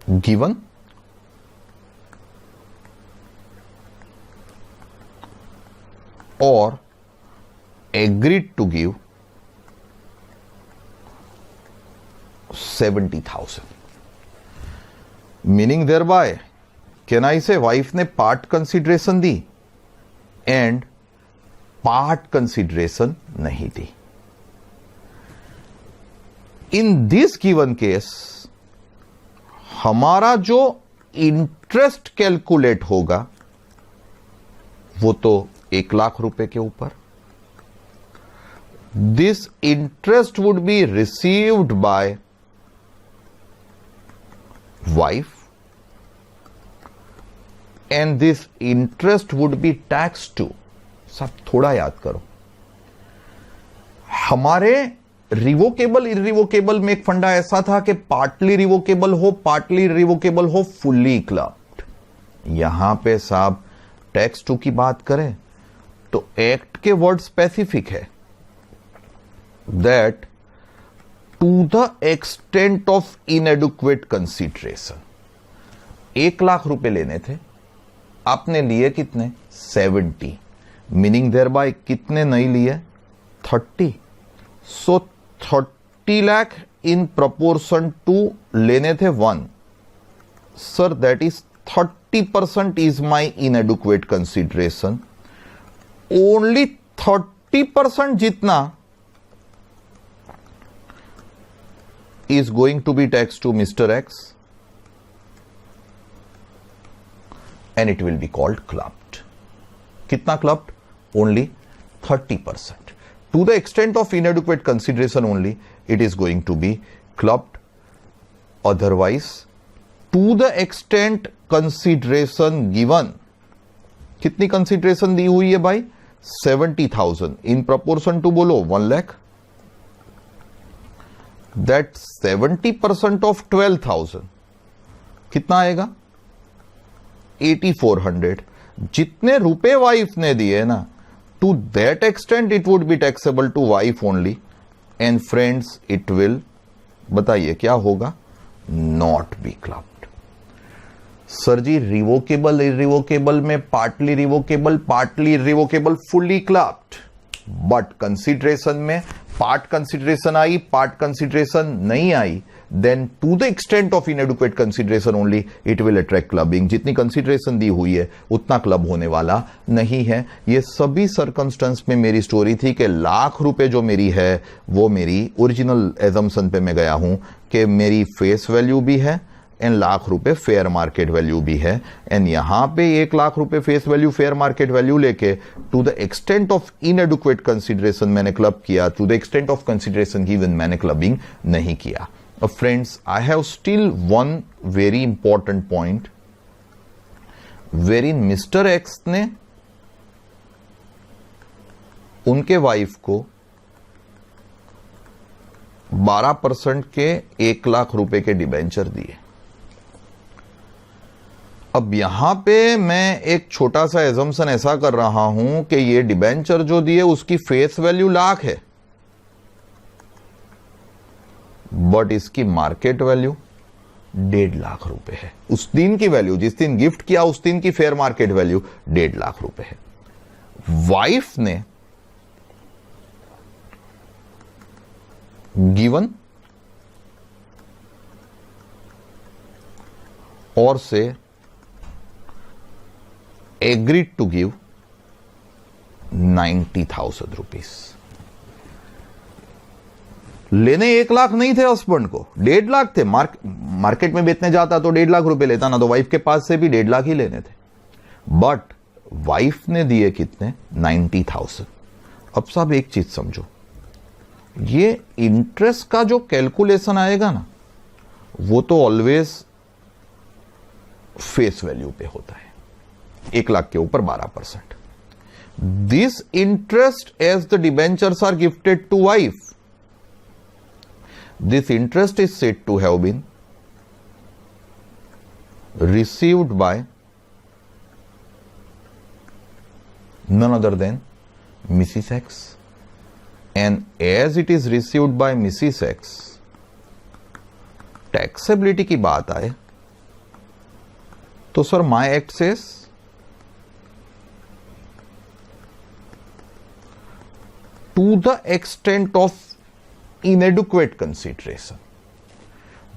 given or agreed to give 70,000. Meaning thereby, can I say wife ने part consideration the and part consideration नहीं दी. In this given case, हमारा जो इंटरेस्ट कैलकुलेट होगा वो तो 1 लाख रुपए के ऊपर. This interest would be received by wife and this interest would be tax to. सब थोड़ा याद करो, हमारे रिवोकेबल इरिवोकेबल में एक फंडा ऐसा था कि पार्टली रिवोकेबल हो, पार्टली रिवोकेबल हो, फुल्ली क्लब्ड. यहां पे साहब टैक्स टू की बात करें तो एक्ट के वर्ड स्पेसिफिक है that to the extent of inadequate consideration. 1 lakh रुपए लेने थे, आपने लिए कितने? 70. मीनिंग देयर बाय कितने नहीं लिए? 30. सो 30 लाख इन प्रपोर्शन टू लेने थे 1. Sir that is 30% is my inadequate consideration. Only 30% जितना is going to be taxed to Mr. X and it will be called clubbed. कितना clubbed? Only 30%. To the extent of inadequate consideration only, it is going to be clubbed. Otherwise, to the extent consideration given, कितनी कंसिडरेशन दी हुई है भाई? 70,000 इन प्रपोर्शन टू बोलो 1 लाख. दैट 70% ऑफ 12,000 कितना आएगा? 8,400. जितने रुपए वाइफ ने दिए ना, to that extent it would be taxable to wife only. And friends, it will, बताइए क्या होगा? Not be club. Sir ji revocable irrevocable में partly revocable fully clubbed, but consideration में पार्ट कंसिडरेशन आई, पार्ट कंसिडरेशन नहीं आई, then to the extent of inadequate consideration only it will attract clubbing. जितनी कंसिडरेशन दी हुई है उतना क्लब होने वाला नहीं है. ये सभी सर्कमस्टेंस में मेरी स्टोरी थी कि लाख रुपए जो मेरी है वो मेरी ओरिजिनल एजम्पशन पे मैं गया हूं कि मेरी फेस वैल्यू भी है एंड लाख रुपए फेयर मार्केट वैल्यू भी है. एंड यहां पे 1 लाख रुपए face value fair market value लेके to the extent of inadequate consideration मैंने क्लब किया, to the extent of consideration given मैंने क्लबिंग नहीं किया. Friends, I have still one very important point wherein mister X ने उनके वाइफ को 12% के 1 लाख रुपए के डिबेंचर दिए. अब यहां पे मैं एक छोटा सा एजम्पशन ऐसा कर रहा हूं कि ये डिबेंचर जो दिए उसकी फेस वैल्यू लाख है, बट इसकी मार्केट वैल्यू 1.5 लाख रुपए है. उस दिन की वैल्यू, जिस दिन गिफ्ट किया उस दिन की फेयर मार्केट वैल्यू 1.5 लाख रुपए है. वाइफ ने गिवन और से agreed to give 90,000 rupees. लेने 1 लाख नहीं थे हस्बैंड को, 1.5 लाख थे. मार्केट में बेचने जाता तो 1.5 लाख रुपए लेता ना, तो वाइफ के पास से भी 1.5 लाख ही लेने थे. बट वाइफ ने दिए कितने? 90,000. अब साहब एक चीज समझो, ये इंटरेस्ट का जो कैलकुलेशन आएगा ना वो तो ऑलवेज फेस वैल्यू पे होता है. 1 लाख के ऊपर 12%. This interest as the debentures are gifted to wife, this interest is said to have been received by none other than Mrs. X. And as it is received by Mrs. X, taxability की बात आए तो sir my act says to the extent of inadequate consideration,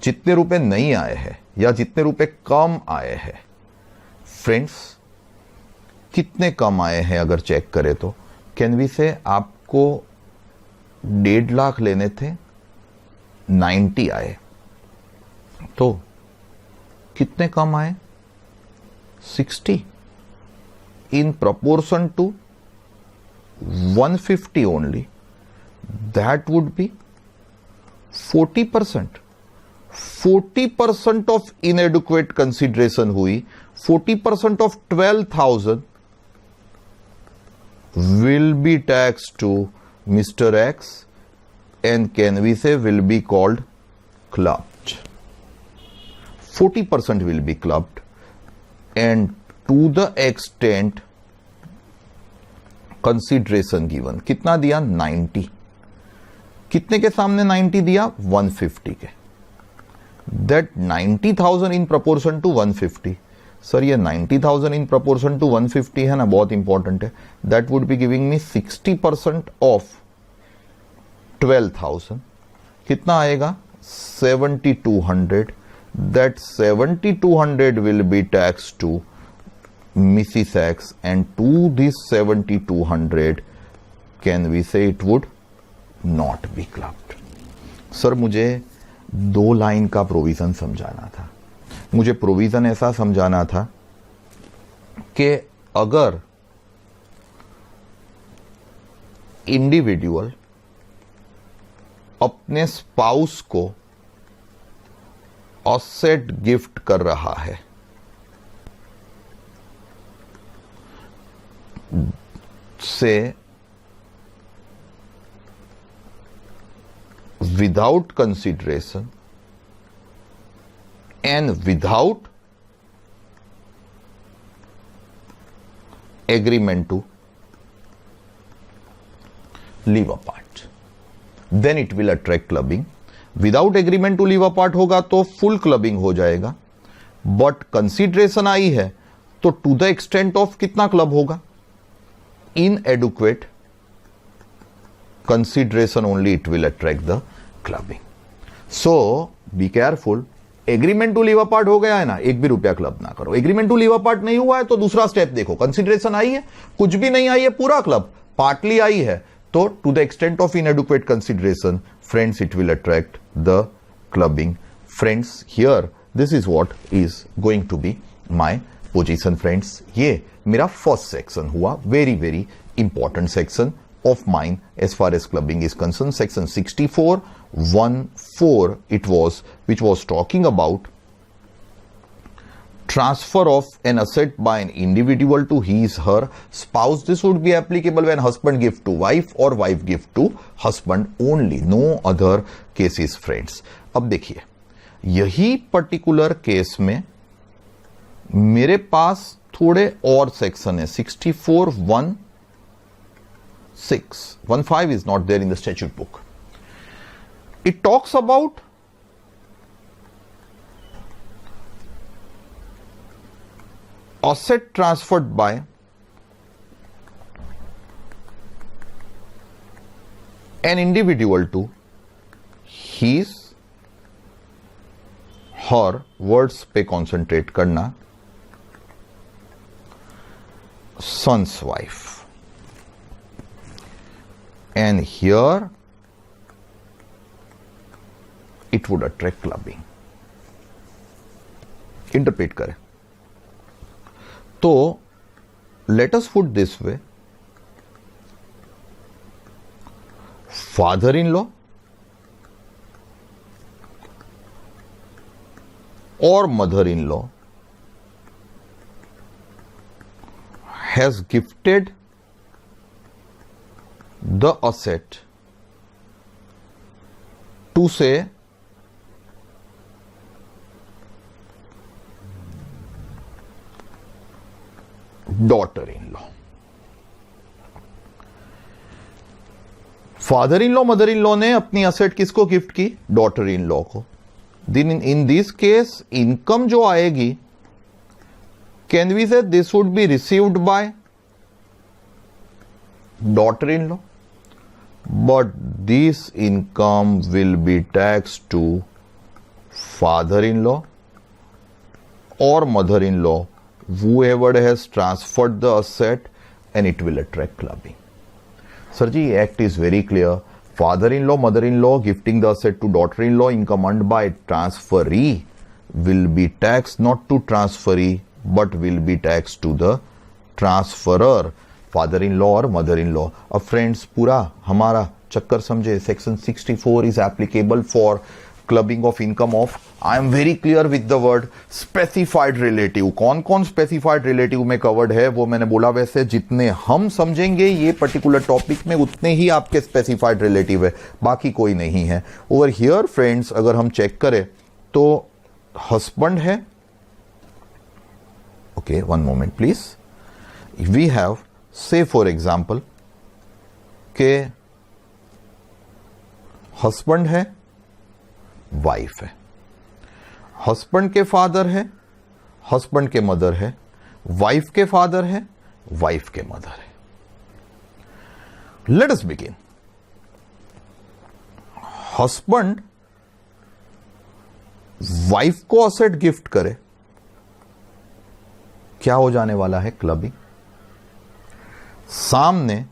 जितने रुपए नहीं आए हैं या जितने रुपए कम आए हैं, फ्रेंड्स कितने कम आए हैं अगर चेक करें तो कैन वी से आपको 1.5 लाख लेने थे, 90 आए, तो कितने कम आए? 60 इन proportion to 150 only. That would be 40%. 40% of inadequate consideration हुई, 40% of 12,000 will be taxed to Mr. X and can we say will be called clubbed. 40% will be clubbed and to the extent consideration given, कितना दिया? 90. कितने के सामने 90 दिया? 150 के. That 90,000 in proportion to 150. Sir ये 90,000 in proportion to 150 है ना, बहुत इंपॉर्टेंट है. That would be giving me 60% of 12,000. कितना आएगा? 7,200. That 7,200 will be taxed to Mrs. X and to this 7,200 can we say it would not be clubbed. Sir मुझे 2 लाइन का प्रोविजन समझाना था. मुझे प्रोविजन ऐसा समझाना था कि अगर इंडिविजुअल अपने स्पाउस को असेट गिफ्ट कर रहा है से without consideration and without agreement to live apart, then it will attract clubbing. Without agreement to live apart होगा तो फुल क्लबिंग हो जाएगा, बट कंसिडरेशन आई है तो टू द एक्सटेंट ऑफ कितना क्लब होगा? Inadequate consideration only it will attract the clubbing. So be careful. Agreement to live apart हो गया है ना, एक भी रुपया क्लब ना करो. एग्रीमेंट टू लिव अपार्ट नहीं हुआ है तो दूसरा स्टेप देखो. कंसिडरेशन आई है, कुछ भी नहीं आई है, पूरा क्लब, पार्टली आई है, तो to the extent of inadequate consideration, friends, it will attract the clubbing. Friends, here this is what is going to be my position. Friends, ये मेरा first section हुआ, very important section of mine as far as clubbing is concerned. Section 64(1)(4) it was, which was talking about transfer of an asset by an individual to his/her spouse. This would be applicable when husband gift to wife or wife gift to husband only, no other cases. Friends, अब देखिए यही पर्टिकुलर केस में मेरे पास थोड़े और सेक्शन है. 64(1)(6)(1)(5) is not there in the statute book. It talks about asset transferred by an individual to his/her, words पे concentrate करना, son's wife. And here it would attract clubbing. Interpret करें तो let us put this way, father-in-law or mother-in-law has gifted the asset to say daughter-in-law. Father in law mother in law ने अपनी असेट किसको गिफ्ट की? डॉटर इन लॉ को. इन दिस केस इनकम जो आएगी, can we say this would be received bye daughter in law. but this income will be taxed to father-in-law or mother-in-law, whoever has transferred the asset, and it will attract clubbing. Sir ji, act is very clear. Father-in-law, mother-in-law gifting the asset to daughter-in-law, income earned by transferee will be taxed not to transferee but will be taxed to the transferer, father-in-law or mother-in-law. अब फ्रेंड्स पूरा हमारा चक्कर समझे. Section 64 is applicable for clubbing of income of, I am very clear with the word specified relative. कौन कौन specified relative में covered है वो मैंने बोला. वैसे जितने हम समझेंगे ये पर्टिकुलर टॉपिक में उतने ही आपके specified relative है, बाकी कोई नहीं है. ओवर हियर फ्रेंड्स अगर हम चेक करें तो husband है. Okay, one moment please. We have, say for example के husband है, वाइफ है. हस्बैंड के फादर है, हस्बैंड के मदर है, वाइफ के फादर है, वाइफ के मदर है. Let us begin. Husband wife को असेट गिफ्ट करे, क्या हो जाने वाला है? क्लबिंग. सामने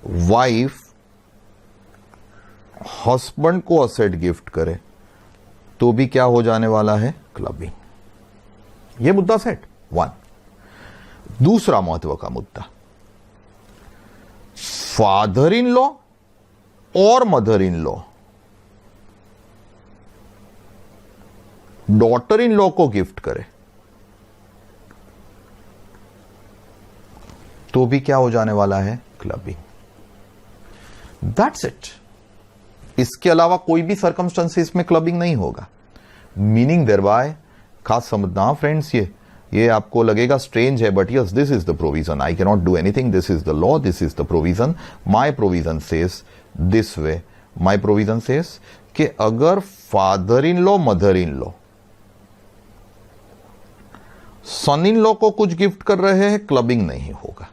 वाइफ हस्बैंड को असेट गिफ्ट करे तो भी क्या हो जाने वाला है? क्लबिंग. यह मुद्दा सेट वन. दूसरा महत्व का मुद्दा, फादर इन लॉ और mother in law daughter in law को गिफ्ट करे तो भी क्या हो जाने वाला है? क्लबिंग. That's it. इसके अलावा कोई भी सर्कमस्टेंसेस में क्लबिंग नहीं होगा. मीनिंग देयर बाय, खास समझना फ्रेंड्स, ये आपको लगेगा स्ट्रेंज है, but yes this is the provision. I can not do anything. This is the law, this is the provision. My provision says this way. My provision says कि अगर father in law, mother in law son in law को कुछ गिफ्ट कर रहे हैं, क्लबिंग नहीं होगा.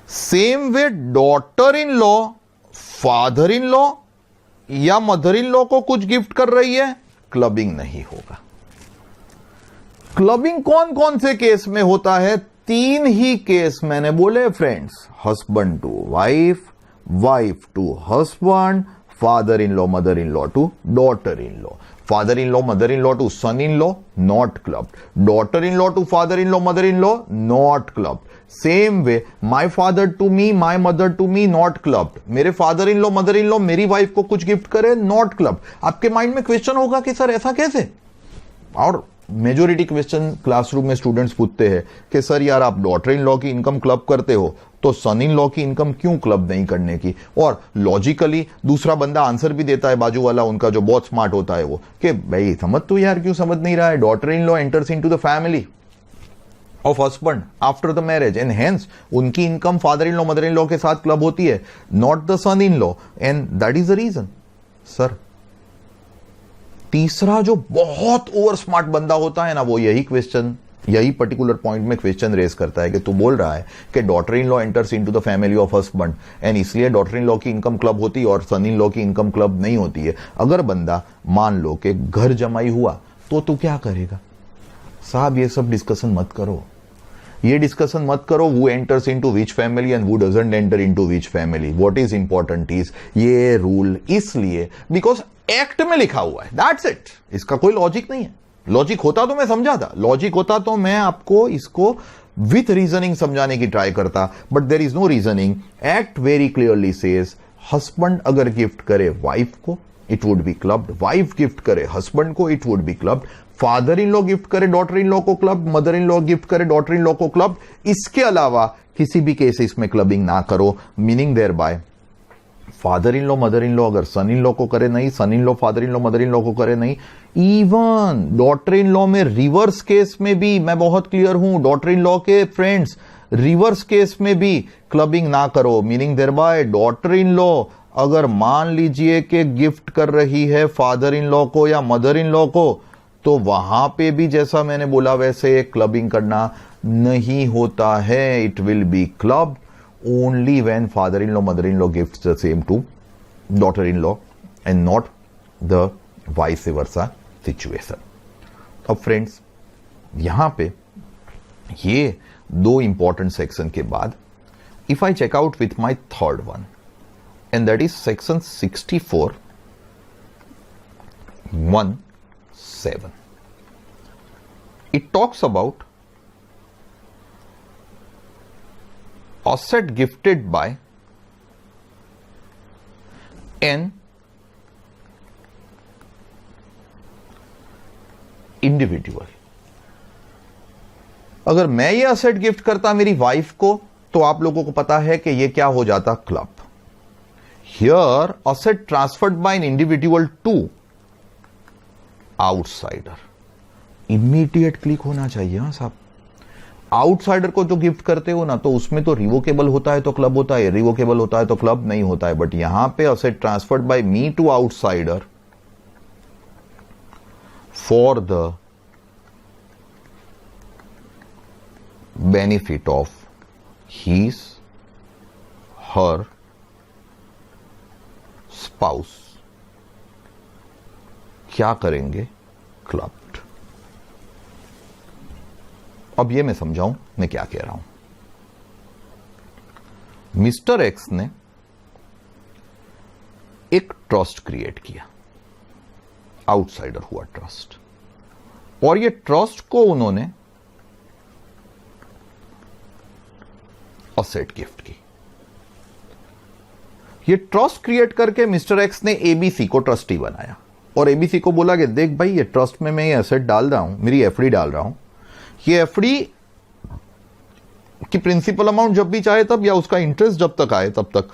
Same way daughter in law father in law या मदर इन लॉ को कुछ गिफ्ट कर रही है, क्लबिंग नहीं होगा. क्लबिंग कौन कौन से केस में होता है? तीन ही केस मैंने बोले friends. Husband to wife, wife to husband, father in law mother in law to daughter in law. Father in law mother in law to son in law, not clubbed. Daughter in law to father in law mother in law, not clubbed. Same way my father to me, my mother to me, not clubbed. मेरे father in law mother in law मेरी वाइफ को कुछ गिफ्ट करे, नॉट क्लब्ड. आपके माइंड में क्वेश्चन होगा कि सर ऐसा कैसे? और मेजोरिटी क्वेश्चन क्लासरूम में स्टूडेंट्स पूछते हैं कि सर यार आप डॉटर इन लॉ की इनकम क्लब करते हो तो सन इन लॉ की इनकम क्यों क्लब नहीं करने की? और लॉजिकली दूसरा बंदा आंसर भी देता है, बाजू वाला उनका जो बहुत स्मार्ट होता है वो, कि भाई समझ तो यार क्यों समझ नहीं रहा है? Daughter in law enters into the family of husband after the marriage and hence उनकी income father in law mother in law के साथ क्लब होती है, not the son in law, and that is the reason. Sir तीसरा जो बहुत ओवर स्मार्ट बंदा होता है ना, वो यही क्वेश्चन, यही पर्टिकुलर पॉइंट में क्वेश्चन रेज करता है कि तू बोल रहा है कि daughter in law enters into the family of husband and इसलिए डॉटर इन लॉ की इनकम क्लब होती है और सन इन लॉ की इनकम क्लब नहीं होती है. अगर बंदा मान लो कि घर जमाई हुआ तो तू क्या करेगा? साहब ये सब डिस्कशन मत करो. ये डिस्कशन मत करो who enters into which family and who doesn't enter into which family. What is important is ये रूल इसलिए बिकॉज एक्ट में लिखा हुआ है, दैट्स इट. इसका कोई लॉजिक नहीं है. लॉजिक होता तो मैं समझाता, लॉजिक होता तो मैं आपको इसको विथ रीजनिंग समझाने की ट्राई करता, but there is no reasoning. Act very clearly says husband अगर गिफ्ट करे वाइफ को it would be clubbed, wife gift करे हस्बैंड को it would be clubbed, father in law gift करे डॉटर इन लॉ को club, mother in law gift करे डॉटर इन लॉ को क्लब. इसके अलावा किसी भी केसेस में क्लबिंग ना करो. Meaning there bye father in law mother in law अगर सन इन लॉ को करे नहीं, son in law father in law mother in law को करे नहीं. इवन डॉटर इन लॉ में रिवर्स केस में भी मैं बहुत क्लियर हूं, डॉटर इन लॉ के फ्रेंड्स रिवर्स केस में भी क्लबिंग ना करो. Meaning there bye daughter in law अगर मान लीजिए कि गिफ्ट कर रही है फादर इन लॉ को या मदर इन लॉ को, तो वहां पे भी जैसा मैंने बोला वैसे क्लबिंग करना नहीं होता है. It will be club only when father-in-law, mother-in-law gifts the same to daughter-in-law and not the vice versa situation. अब फ्रेंड्स यहां पे ये दो इंपॉर्टेंट सेक्शन के बाद if I check out with my third one and that is section 64(1)(7). It talks about asset gifted by an individual. अगर मैं ये असेट गिफ्ट करता मेरी वाइफ को तो आप लोगों को पता है कि ये क्या हो जाता, club. Here asset transferred by an individual to outsider. Immediate click होना चाहिए. हाँ साहब, आउटसाइडर को जो गिफ्ट करते हो ना तो उसमें तो रिवोकेबल होता है तो क्लब होता है, रिवोकेबल होता है तो क्लब नहीं होता है. बट यहां पे asset transferred by me to outsider for the benefit of his her spouse क्या करेंगे, क्लब्ड. अब ये मैं समझाऊं मैं क्या कह रहा हूं. मिस्टर एक्स ने एक ट्रस्ट क्रिएट किया, आउटसाइडर हुआ ट्रस्ट, और ये ट्रस्ट को उन्होंने असेट गिफ्ट की. ये ट्रस्ट क्रिएट करके मिस्टर एक्स ने एबीसी को ट्रस्टी बनाया और एबीसी को बोला कि देख भाई ये ट्रस्ट में मैं ये एसेट डाल रहा हूं, मेरी एफडी डाल रहा हूं, ये एफडी की प्रिंसिपल अमाउंट जब भी चाहे तब या उसका इंटरेस्ट जब तक आए तब तक,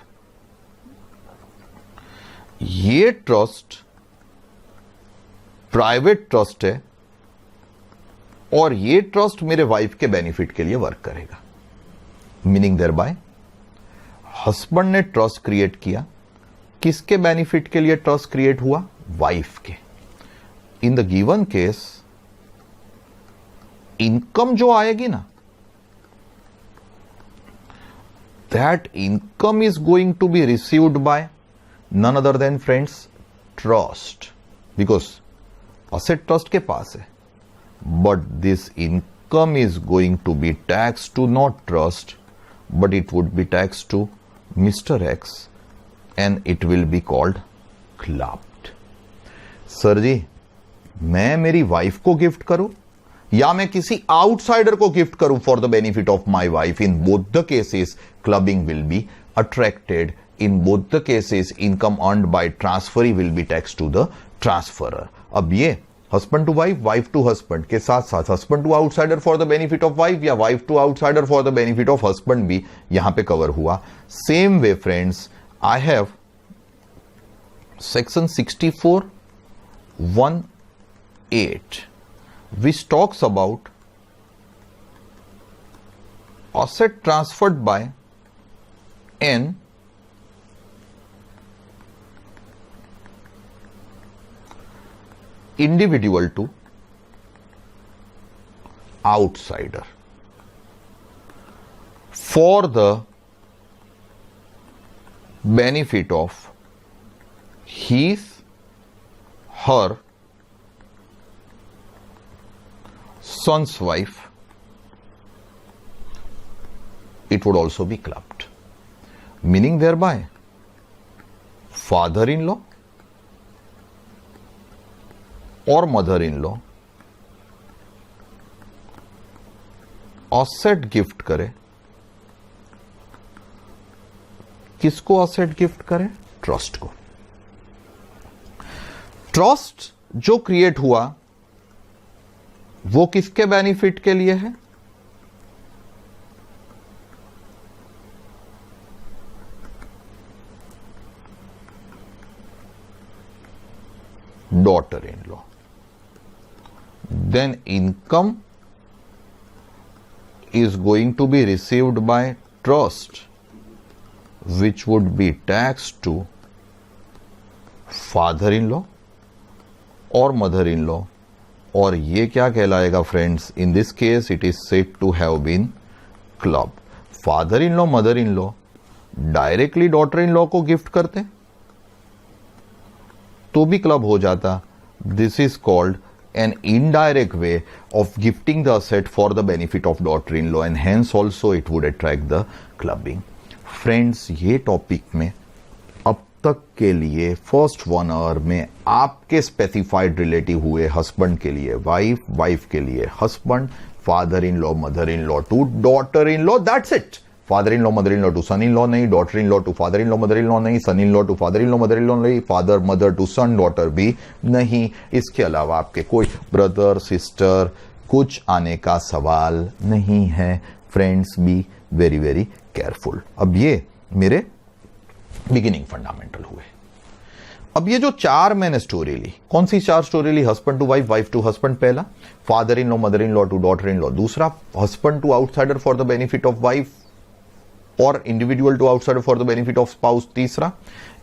ये ट्रस्ट प्राइवेट ट्रस्ट है और ये ट्रस्ट मेरे वाइफ के बेनिफिट के लिए वर्क करेगा. मीनिंग देयर बाय हस्बैंड ने ट्रस्ट क्रिएट किया, किसके बेनिफिट के लिए ट्रस्ट क्रिएट हुआ, वाइफ के. In the given case income जो आएगी ना, that income is going to be received by none other than friends trust, because asset trust के पास है. But this income is going to be tax to not trust, but it would be taxed to Mr. X and it will be called clubbed. Sir ji, मैं मेरी वाइफ को गिफ्ट करूं या मैं किसी आउटसाइडर को गिफ्ट करूं for the benefit of my wife, in both the cases clubbing will be attracted. In both the cases income earned by transfer will be tax to the transferor. अब ये husband to wife, wife to husband के साथ साथ husband to outsider for the benefit of wife या wife to outsider for the benefit of husband भी यहां पे कवर हुआ. Same way friends, I have section 64(1)(8) which talks about asset transferred by an individual to outsider for the benefit of his, her, son's wife. It would also be clubbed. Meaning thereby, father-in-law और mother in law asset gift करे, किसको असेट गिफ्ट करे, ट्रस्ट को. ट्रस्ट जो क्रिएट हुआ वो किसके बेनिफिट के लिए है, daughter in law. Then income is going to be received by trust, which would be taxed to father-in-law or mother-in-law. और ये क्या कहलाएगा friends, in this case it is said to have been club. Father in law mother in law directly daughter in law को गिफ्ट करते तो भी क्लब हो जाता. This is called an indirect way of gifting the asset for the benefit of daughter-in-law and hence also it would attract the clubbing. Friends, ये टॉपिक में अब तक के लिए फर्स्ट 1 आवर में आपके स्पेसिफाइड रिलेटिव हुए हस्बैंड के लिए वाइफ, वाइफ के लिए husband, father in law mother in law to daughter in law, that's it. Father in law mother in law to son in law नहीं, daughter in law to father in law mother in law नहीं, son in law to father in law mother in law नहीं, father mother to son daughter भी नहीं. इसके अलावा आपके कोई ब्रदर सिस्टर कुछ आने का सवाल नहीं है. Friends, B very very careful. अब ये मेरे बिगिनिंग फंडामेंटल हुए. अब ये जो 4 मैंने स्टोरी ली, कौन सी 4 स्टोरी ली? Husband to wife, wife to husband पहला, father in law mother in law to daughter in law दूसरा, husband to outsider for the benefit of wife और individual to outsider for the benefit of spouse तीसरा,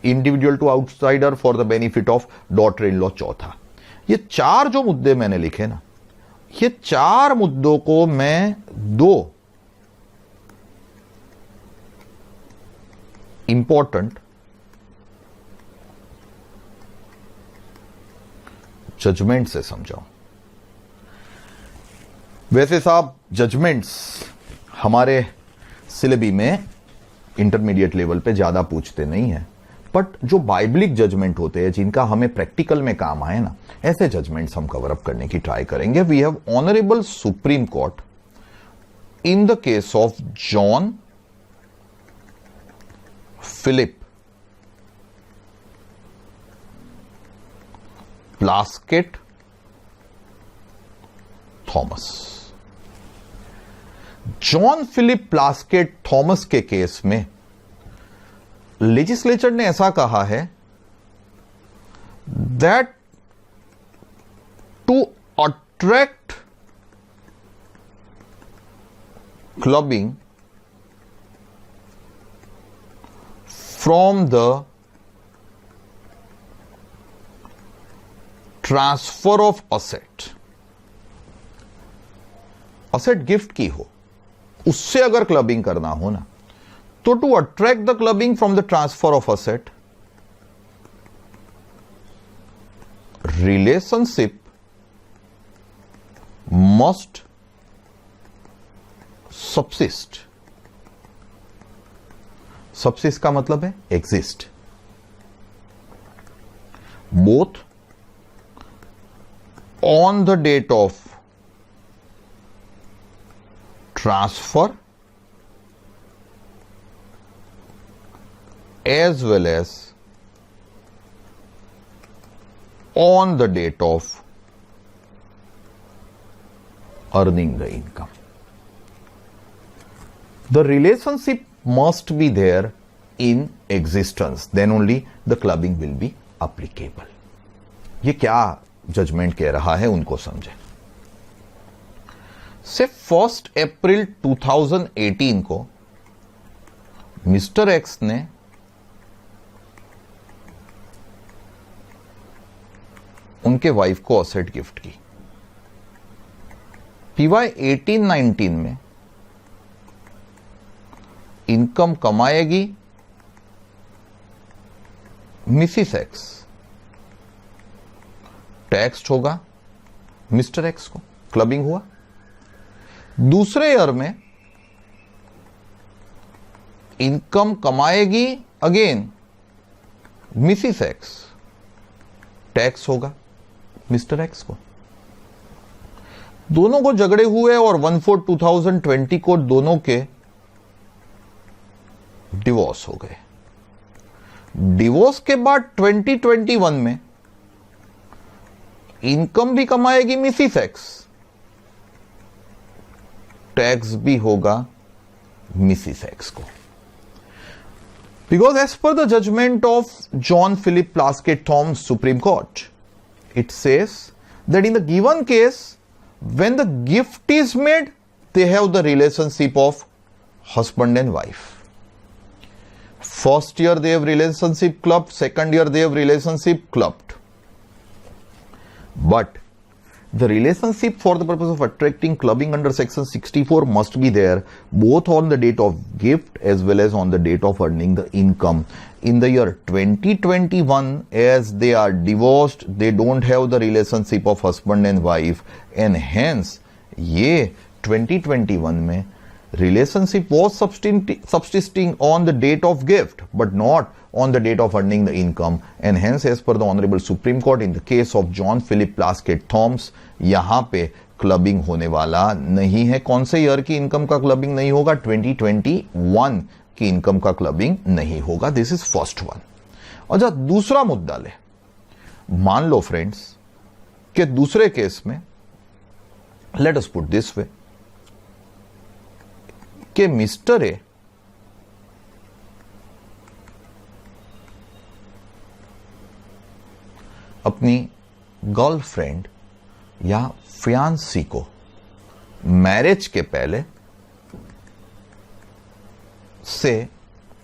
individual to outsider for the benefit of daughter in law चौथा. ये 4 जो मुद्दे मैंने लिखे ना, ये 4 मुद्दों को मैं 2 इंपॉर्टेंट जजमेंट से समझाऊं. वैसे साहब जजमेंट्स हमारे सिलेबी में इंटरमीडिएट लेवल पे ज्यादा पूछते नहीं है, बट जो बाइबलिक जजमेंट होते हैं जिनका हमें प्रैक्टिकल में काम आए ना, ऐसे जजमेंट्स हम कवर अप करने की ट्राई करेंगे. We have honourable Supreme Court in the case of John Philip Plasket Thomas. John Philip Plasket Thomas के केस में लेजिस्लेचर ने ऐसा कहा है that to attract clubbing from the transfer of asset, asset gift की हो उससे अगर क्लबिंग करना हो ना, तो to attract the clubbing from the transfer of asset, relationship must subsist. Subsist का मतलब है exist. Both on the date of transfer as well as on the date of earning the income. The relationship must be there in existence, then only the clubbing will be applicable. ये क्या जजमेंट कह रहा है उनको समझें. से 1 अप्रैल 2018 को मिस्टर एक्स ने उनके वाइफ को असेट गिफ्ट की. पीवाई 18-19 में इनकम कमाएगी मिसिस एक्स, टैक्स होगा मिस्टर एक्स को, क्लबिंग हुआ. दूसरे ईयर में इनकम कमाएगी अगेन मिसिस एक्स, टैक्स होगा मिस्टर एक्स को. दोनों को झगड़े हुए और 1/4/2020 को दोनों के डिवोर्स हो गए. डिवोर्स के बाद 2021 में इनकम भी कमाएगी मिसिस एक्स, टैक्स भी होगा मिसिस एक्स को. Because as per the judgment of John Philip Plasket Thomas Supreme Court, it says that in the given case when the gift is made they have the relationship of husband and wife. First year they have relationship clubbed, second year they have relationship clubbed, but The relationship for the purpose of attracting clubbing under section 64 must be there both on the date of gift as well as on the date of earning the income. In the year 2021, as they are divorced, they don't have the relationship of husband and wife, and hence ये 2021 में relationship was subsisting on the date of gift but not on the date of earning the income, and hence as per the Honorable Supreme Court in the case of John Philip Plaskett Thoms, यहाँ पे क्लबिंग होने वाला नहीं है. कौन से ईयर की इनकम का क्लबिंग नहीं होगा? 2021 की इनकम का क्लबिंग नहीं होगा. This is first one. और जब दूसरा मुद्दा ले, मान लो फ्रेंड्स कि दूसरे केस में let us put this way कि मिस्टर ए अपनी गर्लफ्रेंड या फियांसी को मैरिज के पहले से,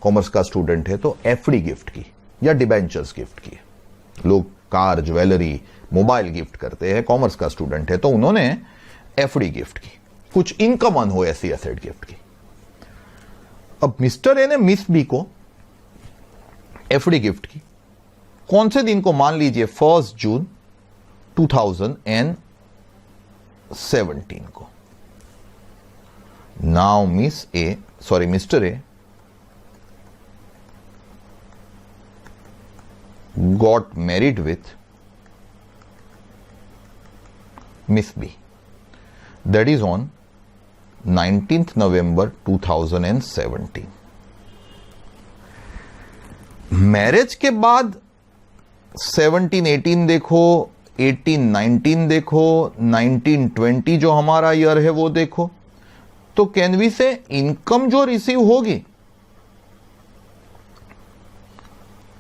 कॉमर्स का स्टूडेंट है तो एफडी गिफ्ट की या डिबेंचर्स गिफ्ट की. लोग कार, ज्वेलरी, मोबाइल गिफ्ट करते हैं. कॉमर्स का स्टूडेंट है तो उन्होंने एफडी गिफ्ट की, कुछ इनकम अर्न हो ऐसी एसेट गिफ्ट की. अब मिस्टर ए ने मिस बी को एफडी गिफ्ट की. कौन से दिन को? मान लीजिए 1 जून 2017 को. Now mister A got married with Miss B. That is on 19th November 2017. Marriage के बाद 17-18 देखो, 18-19 देखो, 19-20 जो हमारा ईयर है वो देखो, तो कैन वी से इनकम जो रिसीव होगी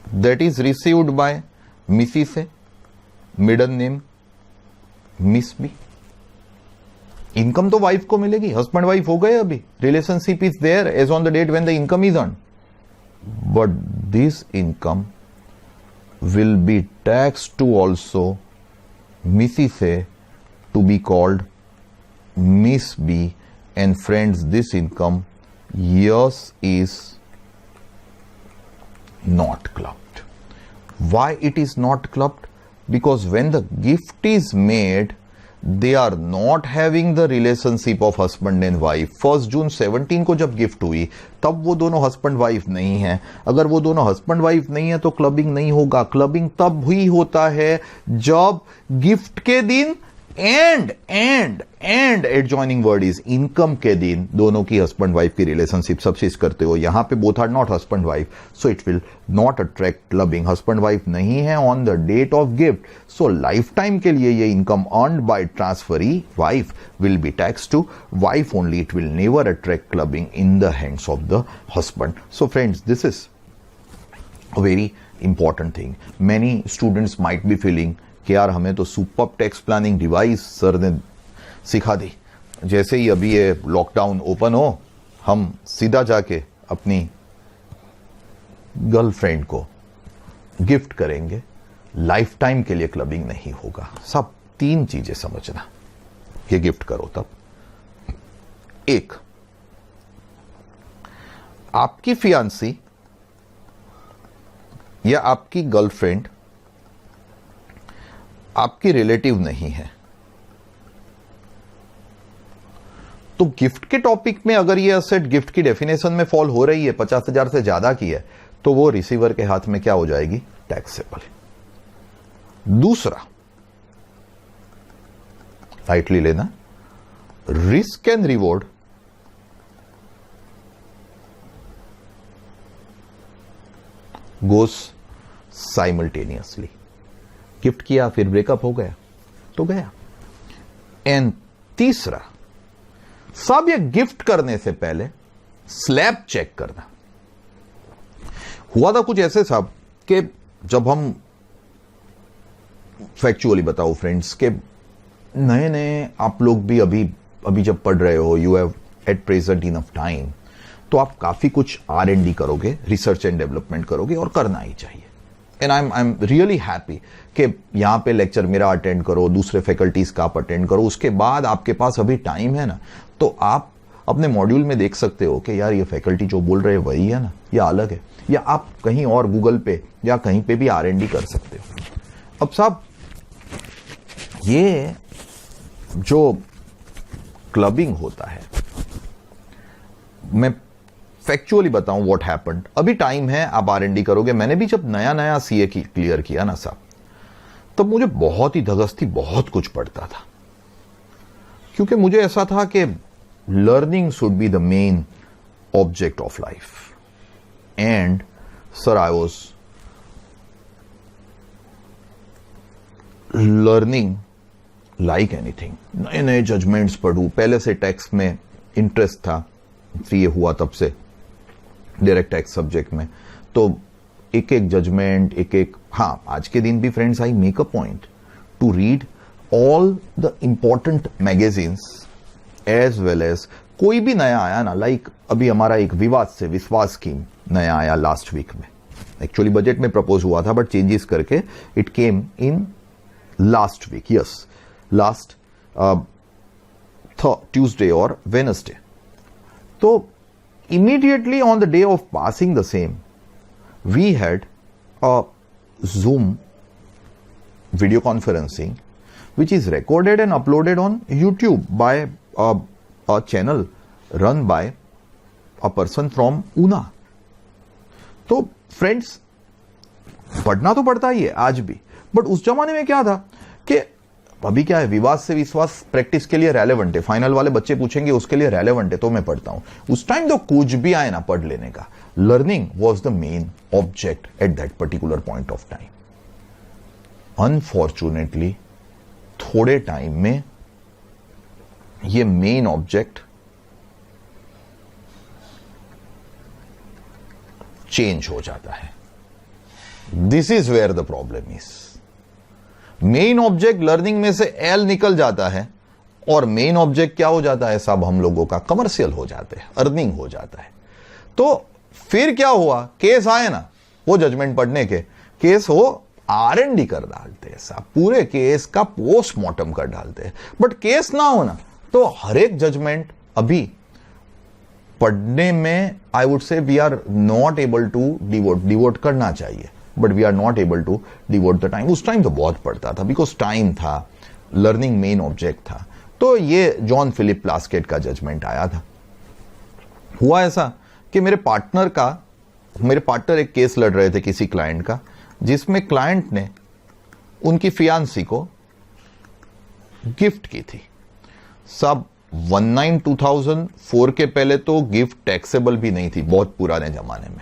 that is received by miss C, maiden name miss B. Income तो वाइफ को मिलेगी, हस्बैंड वाइफ हो गए, अभी relationship is there as on the date when the income is earned, but this income will be taxed to also Missy से to be called Miss B, and friends this income yes is not clubbed. Why it is not clubbed? Because when the gift is made they are not having the relationship of husband and wife. 1 जून 17 को जब गिफ्ट हुई तब वो दोनों हस्बैंड वाइफ नहीं है. अगर वो दोनों हस्बैंड वाइफ नहीं है तो क्लबिंग नहीं होगा. क्लबिंग तब हुई होता है जब गिफ्ट के दिन and adjoining word is income के दिन दोनों की हस्बैंड वाइफ की रिलेशनशिप सबसिस्ट करते हो. यहां पे both are not husband wife, so it will not attract clubbing. Husband wife नहीं है on the date of gift, so lifetime के लिए ये income earned by transferee wife will be tax to wife only. It will never attract clubbing in the hands of the husband. So friends, this is a very important thing. Many students might be feeling कि यार हमें तो superb tax planning device sir ने सिखा दी, जैसे ही अभी ये लॉकडाउन ओपन हो हम सीधा जाके अपनी गर्लफ्रेंड को गिफ्ट करेंगे, लाइफ टाइम के लिए क्लबिंग नहीं होगा. सब 3 चीजें समझना कि गिफ्ट करो तब. 1, आपकी फियांसी या आपकी गर्लफ्रेंड आपकी रिलेटिव नहीं है, तो गिफ्ट के टॉपिक में अगर ये असेट गिफ्ट की डेफिनेशन में फॉल हो रही है, 50,000 से ज्यादा की है, तो वो रिसीवर के हाथ में क्या हो जाएगी? टैक्सेबल. दूसरा, लाइटली लेना, risk and reward goes simultaneously. Gift किया फिर ब्रेकअप हो गया तो गया. एंड तीसरा, सब ये गिफ्ट करने से पहले स्लैब चेक करना. हुआ था कुछ ऐसे साहब कि जब हम, फैक्चुअली बताओ फ्रेंड्स, के नए नए आप लोग भी अभी जब पढ़ रहे हो, you have at present enough time, तो आप काफी कुछ R&D करोगे, रिसर्च एंड डेवलपमेंट करोगे, और करना ही चाहिए. And I am really happy कि यहां पे लेक्चर मेरा अटेंड करो, दूसरे फैकल्टीज का आप अटेंड करो, उसके बाद आपके पास अभी टाइम है ना, तो आप अपने मॉड्यूल में देख सकते हो कि यार ये फैकल्टी जो बोल रहे हैं वही है ना या अलग है, या आप कहीं और गूगल पे या कहीं पे भी R&D कर सकते हो। अब साहब ये जो क्लबिंग होता है, मैं फैक्चुअली बताऊं व्हाट हैपेंड, अभी टाइम है, आप R&D करोगे। मैंने भी जब नया नया CA क्लियर किया ना साहब, तब मुझे बहुत ही धगस थी, बहुत कुछ पढ़ता था, क्योंकि मुझे ऐसा था कि learning should be the main object of life. And sir I was learning like anything, नए नए जजमेंट्स पढ़ूं, पहले से टैक्स में इंटरेस्ट था, CA हुआ तब से डायरेक्ट टैक्स सब्जेक्ट में, तो एक एक जजमेंट, एक एक, हाँ आज के दिन भी friends I make a point to read all the important magazines as well as कोई भी नया आया ना, लाइक अभी हमारा एक विवाद से विश्वास स्कीम नया आया लास्ट वीक में, एक्चुअली बजट में प्रपोज हुआ था बट चेंजेस करके it came in last week, yes last Tuesday और वेडनेसडे। तो immediately on the day of passing the same, we had a Zoom video conferencing which is recorded and uploaded on YouTube by a channel run by a person from Una. तो फ्रेंड्स पढ़ना तो पड़ता ही है आज भी, बट उस जमाने में क्या था कि अभी क्या है, विवाद से विश्वास प्रैक्टिस के लिए रेलेवेंट है, फाइनल वाले बच्चे पूछेंगे उसके लिए रेलेवेंट है, तो मैं पढ़ता हूं। उस टाइम तो कुछ भी आए ना पढ़ लेने का, learning was the main object at that particular point of time. Unfortunately थोड़े टाइम में ये मेन ऑब्जेक्ट चेंज हो जाता है। This is where the problem is. Main object learning में से एल निकल जाता है और मेन ऑब्जेक्ट क्या हो जाता है साहब, हम लोगों का कमर्शियल हो जाते हैं, अर्निंग हो जाता है। तो फिर क्या हुआ, केस आए ना, वो जजमेंट पढ़ने के केस हो R&D कर डालते हैं साहब, पूरे केस का पोस्टमार्टम कर डालते हैं। बट केस ना हो ना, तो हर एक जजमेंट अभी पढ़ने में I would say we are not able to devote करना चाहिए, but we are not able to devote the time. उस टाइम तो बहुत पढ़ता था बिकॉज टाइम था, लर्निंग मेन ऑब्जेक्ट था। तो ये जॉन फिलिप प्लास्केट का जजमेंट आया था। हुआ ऐसा कि मेरे पार्टनर एक केस लड़ रहे थे किसी क्लाइंट का, जिसमें क्लाइंट ने उनकी फियांसी को गिफ्ट की थी। सब 19/2004 के पहले तो गिफ्ट टैक्सेबल भी नहीं थी, बहुत पुराने जमाने में।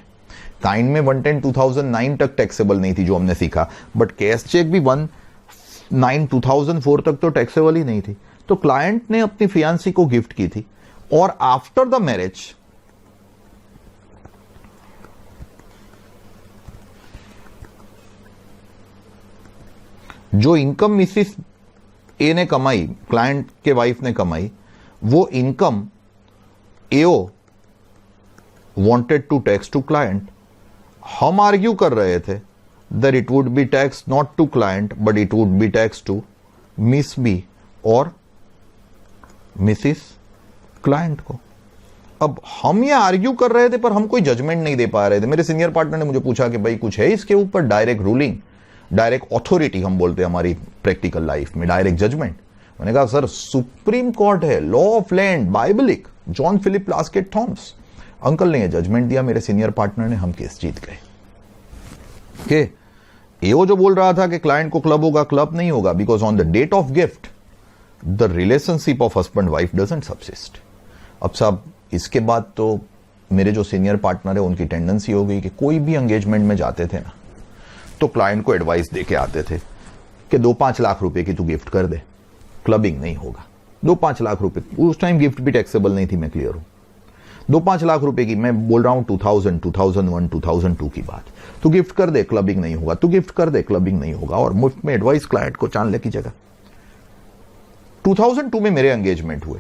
काइंड में 110/2009 तक टैक्सेबल नहीं थी जो हमने सीखा, बट कैश चेक भी 19/2004 तक तो टैक्सेबल ही नहीं थी। तो क्लाइंट ने अपनी फियांसी को गिफ्ट की थी और आफ्टर द मैरिज जो इनकम मिसिस ए ने कमाई, क्लाइंट के वाइफ ने कमाई, वो income AO wanted to tax to client. हम आर्ग्यू कर रहे थे that it would be tax not to client but it would be tax to Miss B और मिसिस क्लाइंट को। अब हम ये आर्ग्यू कर रहे थे पर हम कोई जजमेंट नहीं दे पा रहे थे। मेरे सीनियर पार्टनर ने मुझे पूछा कि भाई कुछ है इसके ऊपर, डायरेक्ट रूलिंग, डायरेक्ट अथॉरिटी हम बोलते हैं हमारी प्रैक्टिकल लाइफ में, डायरेक्ट जजमेंट। मैंने कहा सर सुप्रीम कोर्ट है, law of land, biblical, John Philip Plasket Thomas. Uncle ने जजमेंट दिया, मेरे सीनियर पार्टनर ने, हम केस जीत गए। कि एओ जो बोल रहा था कि क्लाइंट को क्लब होगा, क्लब नहीं होगा, because on the date of gift the relationship of husband wife doesn't subsist. अब साहब इसके बाद तो मेरे जो सीनियर पार्टनर है उनकी टेंडेंसी हो गई कि कोई भी एंगेजमेंट में जाते थे ना, तो क्लाइंट को एडवाइस देके आते थे कि 2-5 लाख रुपए की तू गिफ्ट कर दे, क्लबिंग नहीं होगा। 2-5 लाख रुपए, उस टाइम गिफ्ट भी टैक्सेबल नहीं थी, मैं क्लियर हूं। 2-5 लाख रुपए की, मैं बोल रहा हूं 2000, 2001, 2002 की बात। तू गिफ्ट कर दे, क्लबिंग नहीं होगा, तू गिफ्ट कर दे, क्लबिंग नहीं होगा, और मुफ्त में एडवाइस क्लाइंट को चांदले की जगह। 2002 में मेरे एंगेजमेंट हुए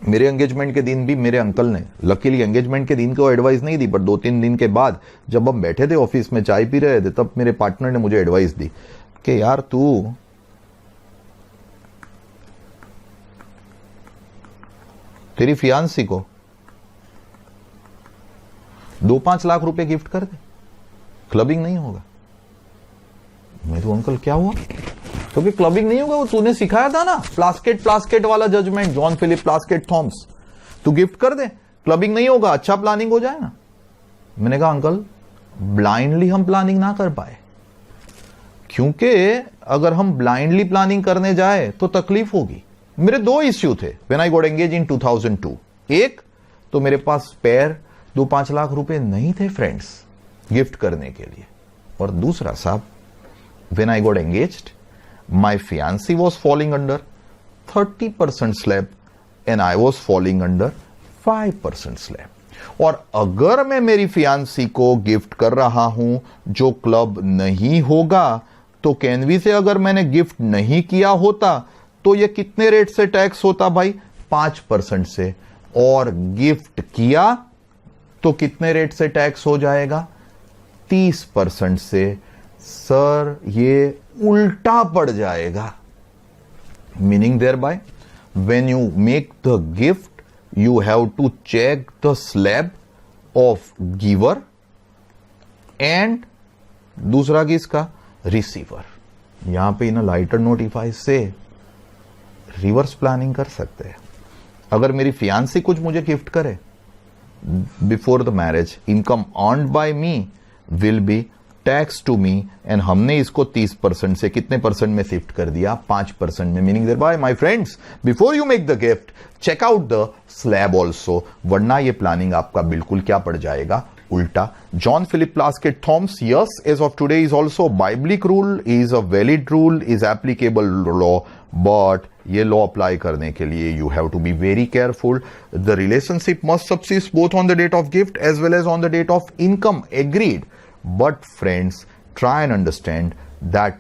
मेरे एंगेजमेंट के दिन भी मेरे अंकल ने, लकीली एंगेजमेंट के दिन को एडवाइस नहीं दी, पर 2-3 दिन के बाद जब हम बैठे थे ऑफिस में चाय पी रहे थे, तब मेरे पार्टनर ने मुझे एडवाइस दी कि यार तू तेरी फियांसी को 2-5 लाख रुपए गिफ्ट कर दे, क्लबिंग नहीं होगा। मैं तो अंकल क्या हुआ? क्योंकि क्लबिंग नहीं होगा, वो तूने सिखाया था ना, प्लास्केट वाला judgement, John Philip Plasket Thoms, तू गिफ्ट कर दे, क्लबिंग नहीं होगा, अच्छा प्लानिंग हो जाएगा। मैंने कहा अंकल ब्लाइंडली हम प्लानिंग ना कर पाए, क्योंकि अगर हम ब्लाइंडली प्लानिंग करने जाए तो तकलीफ होगी। मेरे 2 इश्यू थे when I got engage in 2002। एक तो मेरे पास स्पेयर 2-5 लाख रुपए नहीं थे फ्रेंड्स गिफ्ट करने के लिए, और दूसरा साहब when I got engaged my fiancée was falling under 30% slab and I was falling under 5% slab. और अगर मैं मेरी फियांसी को गिफ्ट कर रहा हूं जो क्लब नहीं होगा, तो कैनवी से अगर मैंने गिफ्ट नहीं किया होता तो ये कितने रेट से टैक्स होता भाई? 5% से। और गिफ्ट किया तो कितने रेट से टैक्स हो जाएगा? 30% से। सर ये उल्टा पड़ जाएगा। Meaning there by when you make the gift you have to check the slab of giver and दूसरा किसका? रिसीवर। यहां पे इन लाइटर नोटिफाई से रिवर्स प्लानिंग कर सकते हैं। अगर मेरी फियांसी कुछ मुझे गिफ्ट करे before the marriage, income earned by me will be tax to me, and हमने इसको 30% से कितने परसेंट में शिफ्ट कर दिया? 5% में। Meaning there bye my friends before you make the gift check out the slab also, वरना ये प्लानिंग आपका बिल्कुल क्या पड़ जाएगा? उल्टा। John Philip Plasket Thomas, yes as of today is also biblical rule, is a valid rule, is applicable law, but ये लॉ अप्लाई करने के लिए you have to be very careful. The relationship must subsist both on the date of gift as well as on the date of income, agreed. But friends try and understand that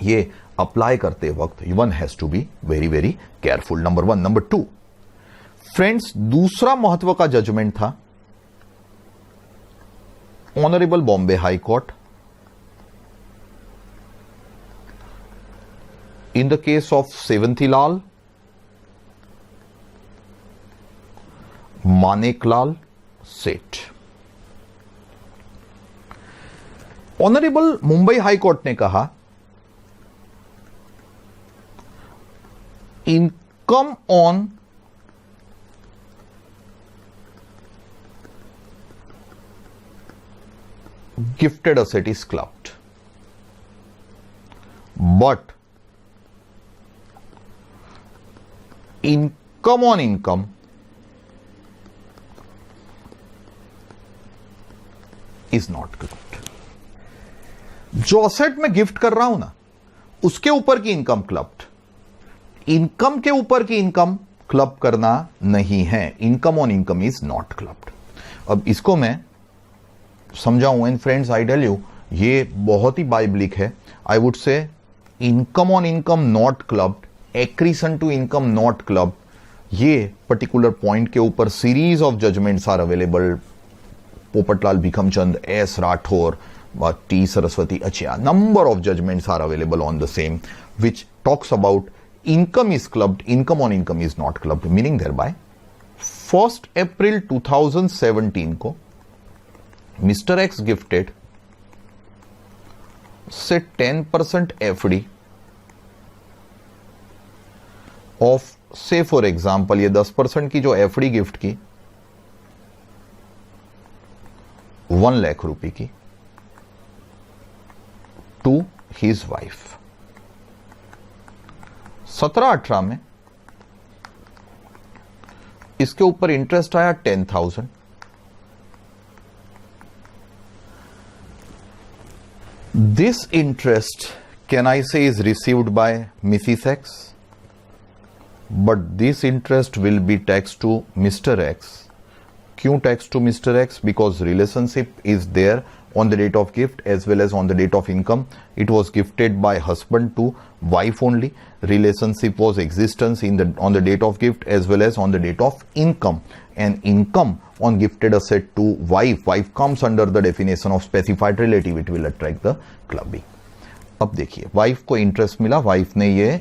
ये अप्लाई करते वक्त one has to be very very careful. Number 1। Number 2 friends, दूसरा महत्व का जजमेंट था honourable Bombay high court in the case of Sevanthilal, Maneklal Seth। Honourable Mumbai high court ने कहा income on gifted asset is clubbed, but income on income is not clubbed. जो असेट में गिफ्ट कर रहा हूं ना, उसके ऊपर की इनकम क्लब्ड, इनकम के ऊपर की इनकम क्लब करना नहीं है। Income on income is not clubbed. अब इसको मैं समझाऊं, and friends I tell you ये बहुत ही बाइबलिक है। I would say income on income not clubbed, accretion to income not club, ये पर्टिकुलर पॉइंट के ऊपर series of judgments are available. Popatlal Bhikhamchand, S Rathore, T Saraswati Achiya, number of judgments are available on the same, which talks about income is clubbed, income on income is not clubbed, meaning thereby 1st April 2017 को Mr. X गिफ्टेड से 10% FD ऑफ, से फॉर एग्जाम्पल ये 10% की जो FD गिफ्ट की 1 लाख रुपए की टू हिज वाइफ। 17-18 में इसके ऊपर इंटरेस्ट आया 10,000। This interest can I say is received by Mrs X, but this interest will be tax to mister X. क्यों tax to mister X? Because relationship is there on the date of gift as well as on the date of income. It was gifted by husband to wife only. Relationship was existence on the date of gift as well as on the date of income. And income on gifted asset to wife. Wife comes under the definition of specified relative. It will attract the clubbing. अब देखिए, वाइफ को इंटरेस्ट मिला, वाइफ ने ये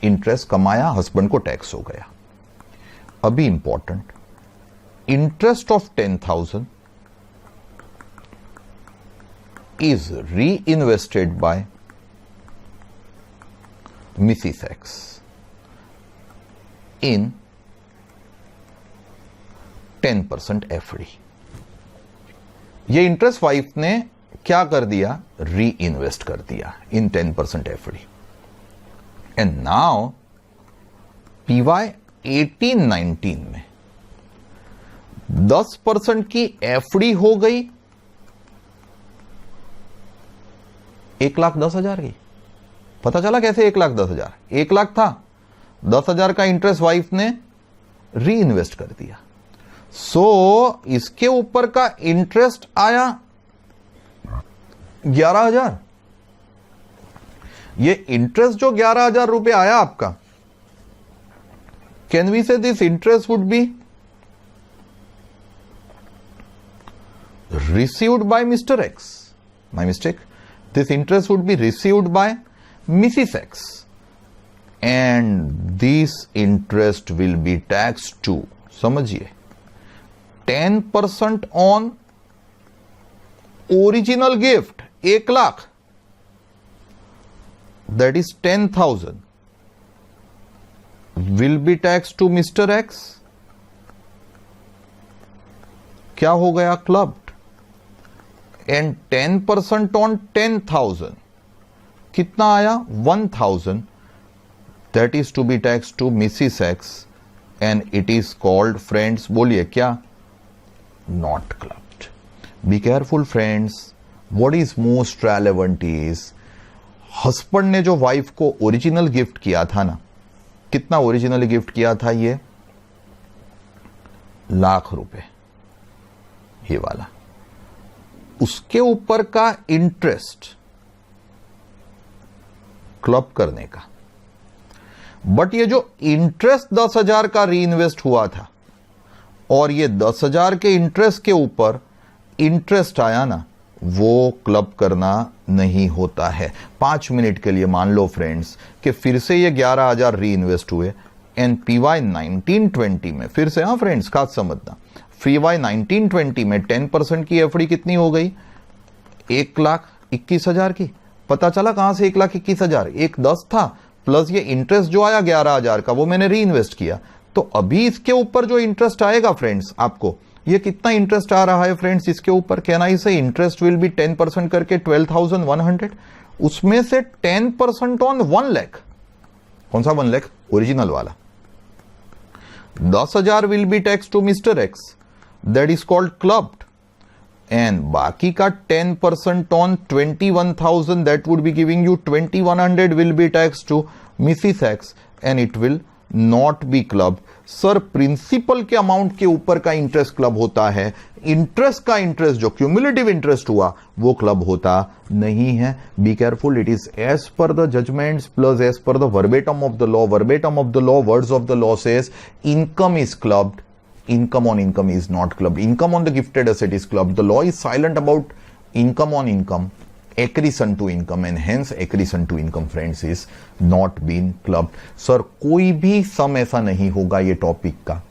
इंटरेस्ट कमाया, हस्बैंड को टैक्स हो गया. अभी important, interest of 10,000 is reinvested by Mrs. X in 10% FD. ये इंटरेस्ट वाइफ ने क्या कर दिया? री इन्वेस्ट कर दिया इन 10% FD. एंड नाउ PY 18-19 में 10% की FD हो गई 1,10,000 की. पता चला कैसे 1,10,000? 1 लाख था, 10,000 का इंटरेस्ट वाइफ ने री इन्वेस्ट कर दिया. सो इसके ऊपर का इंटरेस्ट आया 11,000. ये इंटरेस्ट जो 11,000 रुपए आया आपका, can we say this interest would be received bye mister x? My mistake. This interest would be received by Mrs. X, and this interest will be taxed to, समझिए, 10% on original gift 1 lakh, that is 10,000 will be taxed to Mr. X. क्या हो गया? क्लब. एंड 10% ऑन 10,000 कितना आया? 1,000. That is to be tax to Mrs X and it is called, friends बोलिए क्या? Not clubbed. Be careful friends. What is most relevant is, husband ने जो वाइफ को ओरिजिनल गिफ्ट किया था ना, कितना ओरिजिनली गिफ्ट किया था? ये ₹1,00,000, ये वाला. उसके ऊपर का इंटरेस्ट क्लब करने का. बट ये जो इंटरेस्ट 10,000 का री इन्वेस्ट हुआ था और ये 10,000 के इंटरेस्ट के ऊपर इंटरेस्ट आया ना, वो क्लब करना नहीं होता है. 5 मिनट के लिए मान लो फ्रेंड्स कि फिर से ये 11,000 री इन्वेस्ट हुए एंड PY 19-20 में फिर से, हाँ फ्रेंड्स खास समझना, PY 19-20 में 10% की FD कितनी हो गई? 1,21,000 की. पता चला कहां से 1,21,000? 1,10 था प्लस ये इंटरेस्ट जो आया 11,000 का, वो मैंने री इन्वेस्ट किया. तो अभी इसके ऊपर जो इंटरेस्ट आएगा फ्रेंड्स, आपको ये कितना इंटरेस्ट आ रहा है फ्रेंड्स इसके ऊपर? कैन आई से इंटरेस्ट विल बी 10% करके 12,100. उसमें से 10% ऑन 1 लाख. कौन सा 1 लाख? ओरिजिनल वाला. 10,000 will be tax to mister X, that is called clubbed. And बाकी का 10% on 21,000 that would be giving you 2,100 will be tax to Mrs X and it will not be club. Sir principal के अमाउंट के ऊपर का इंटरेस्ट क्लब होता है, इंटरेस्ट का इंटरेस्ट जो क्यूमुलेटिव इंटरेस्ट हुआ वो क्लब होता नहीं है. Be careful. It is as per the judgments plus as per the verbatim of the law. Verbatim of the law, words of the law says income is clubbed, income on income is not clubbed. Income on the gifted asset is clubbed. The law is silent about income on income, accretion to income, and hence accretion to income friends is not been clubbed. Sir, कोई भी सम ऐसा नहीं होगा ये टॉपिक का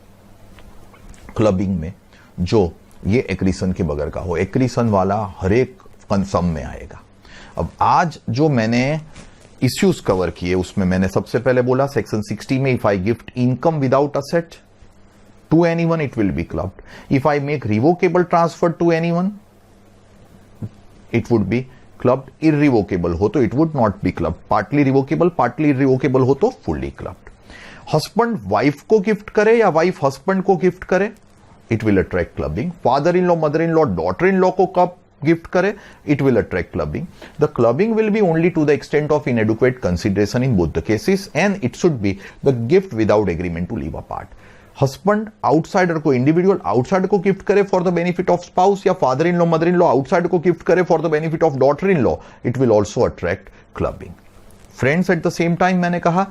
क्लबिंग में जो ये accretion के बगैर का हो. accretion वाला हर एक सम में आएगा. अब आज जो मैंने इश्यूज कवर किए उसमें मैंने सबसे पहले बोला सेक्शन 60 में, if I gift income without asset to anyone it will be clubbed. If I make revocable transfer to anyone it would be clubbed. Irrevocable हो तो it would not be clubbed. Partly revocable, partly irrevocable हो तो fully clubbed. Husband wife को गिफ्ट करे या wife husband को गिफ्ट करे it will attract clubbing. Father in law, mother in law, daughter in law को कब गिफ्ट करे it will attract clubbing. The clubbing will be only to the extent of inadequate consideration in both the cases and it should be the gift without agreement to live apart. Husband outsider को, इंडिविजुअल आउटसाइडर को गिफ्ट करे for the benefit of spouse, या father in law mother in law outsider को गिफ्ट करे for the benefit of daughter in law, it will also attract clubbing. Friends, at the same time मैंने कहा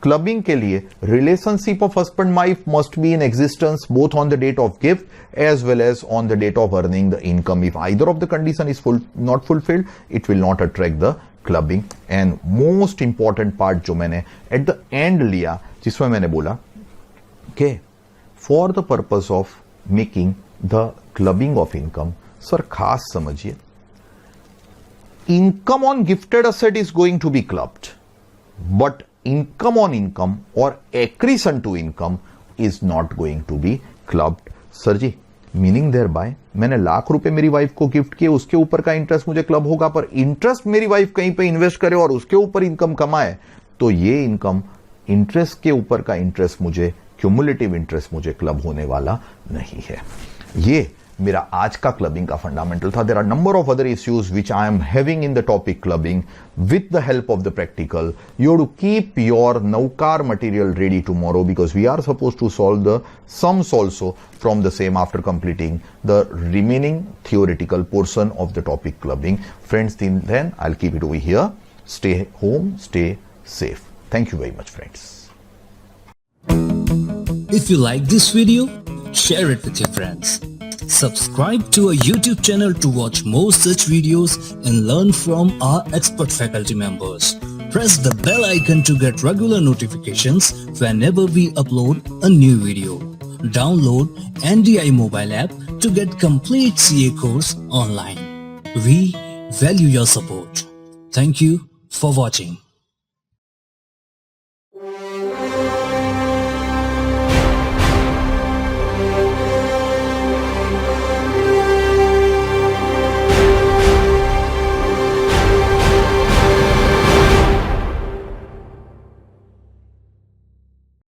क्लबिंग के लिए relationship of husband wife must be in existence both on the date of gift as well as on the date of earning the income. If either of the condition is not fulfilled, it will not attract the clubbing. And most important part जो मैंने एट द एंड लिया, जिसमें मैंने बोला कि for the purpose of making the clubbing of income, sir खास समझिए, income on gifted asset is going to be clubbed, but income on income or accretion to income is not going to be clubbed. Sir ji, meaning there by मैंने ₹1,00,000 मेरी वाइफ को गिफ्ट किए, उसके ऊपर का इंटरेस्ट मुझे क्लब होगा, पर इंटरेस्ट मेरी वाइफ कहीं पे इन्वेस्ट करे और उसके ऊपर इनकम कमाए, तो ये इनकम इंटरेस्ट के ऊपर का इंटरेस्ट मुझे, क्यूमुलेटिव इंटरेस्ट मुझे क्लब होने वाला नहीं है. ये मेरा आज का क्लबिंग का फंडामेंटल था. There are number of other issues which I am having in the topic clubbing with the help of the practical. You have to keep your नौकार material ready tomorrow because we are suppose to solve the sums also from the same after completing the remaining theoretical portion of the topic clubbing. Friends, then I'll keep it over here. Stay home, stay safe. Thank you very much, friends. If you like this video, share it with your friends. Subscribe to our YouTube channel to watch more such videos and learn from our expert faculty members. Press the bell icon to get regular notifications whenever we upload a new video. Download NDI mobile app to get complete CA course online. We value your support. Thank you for watching.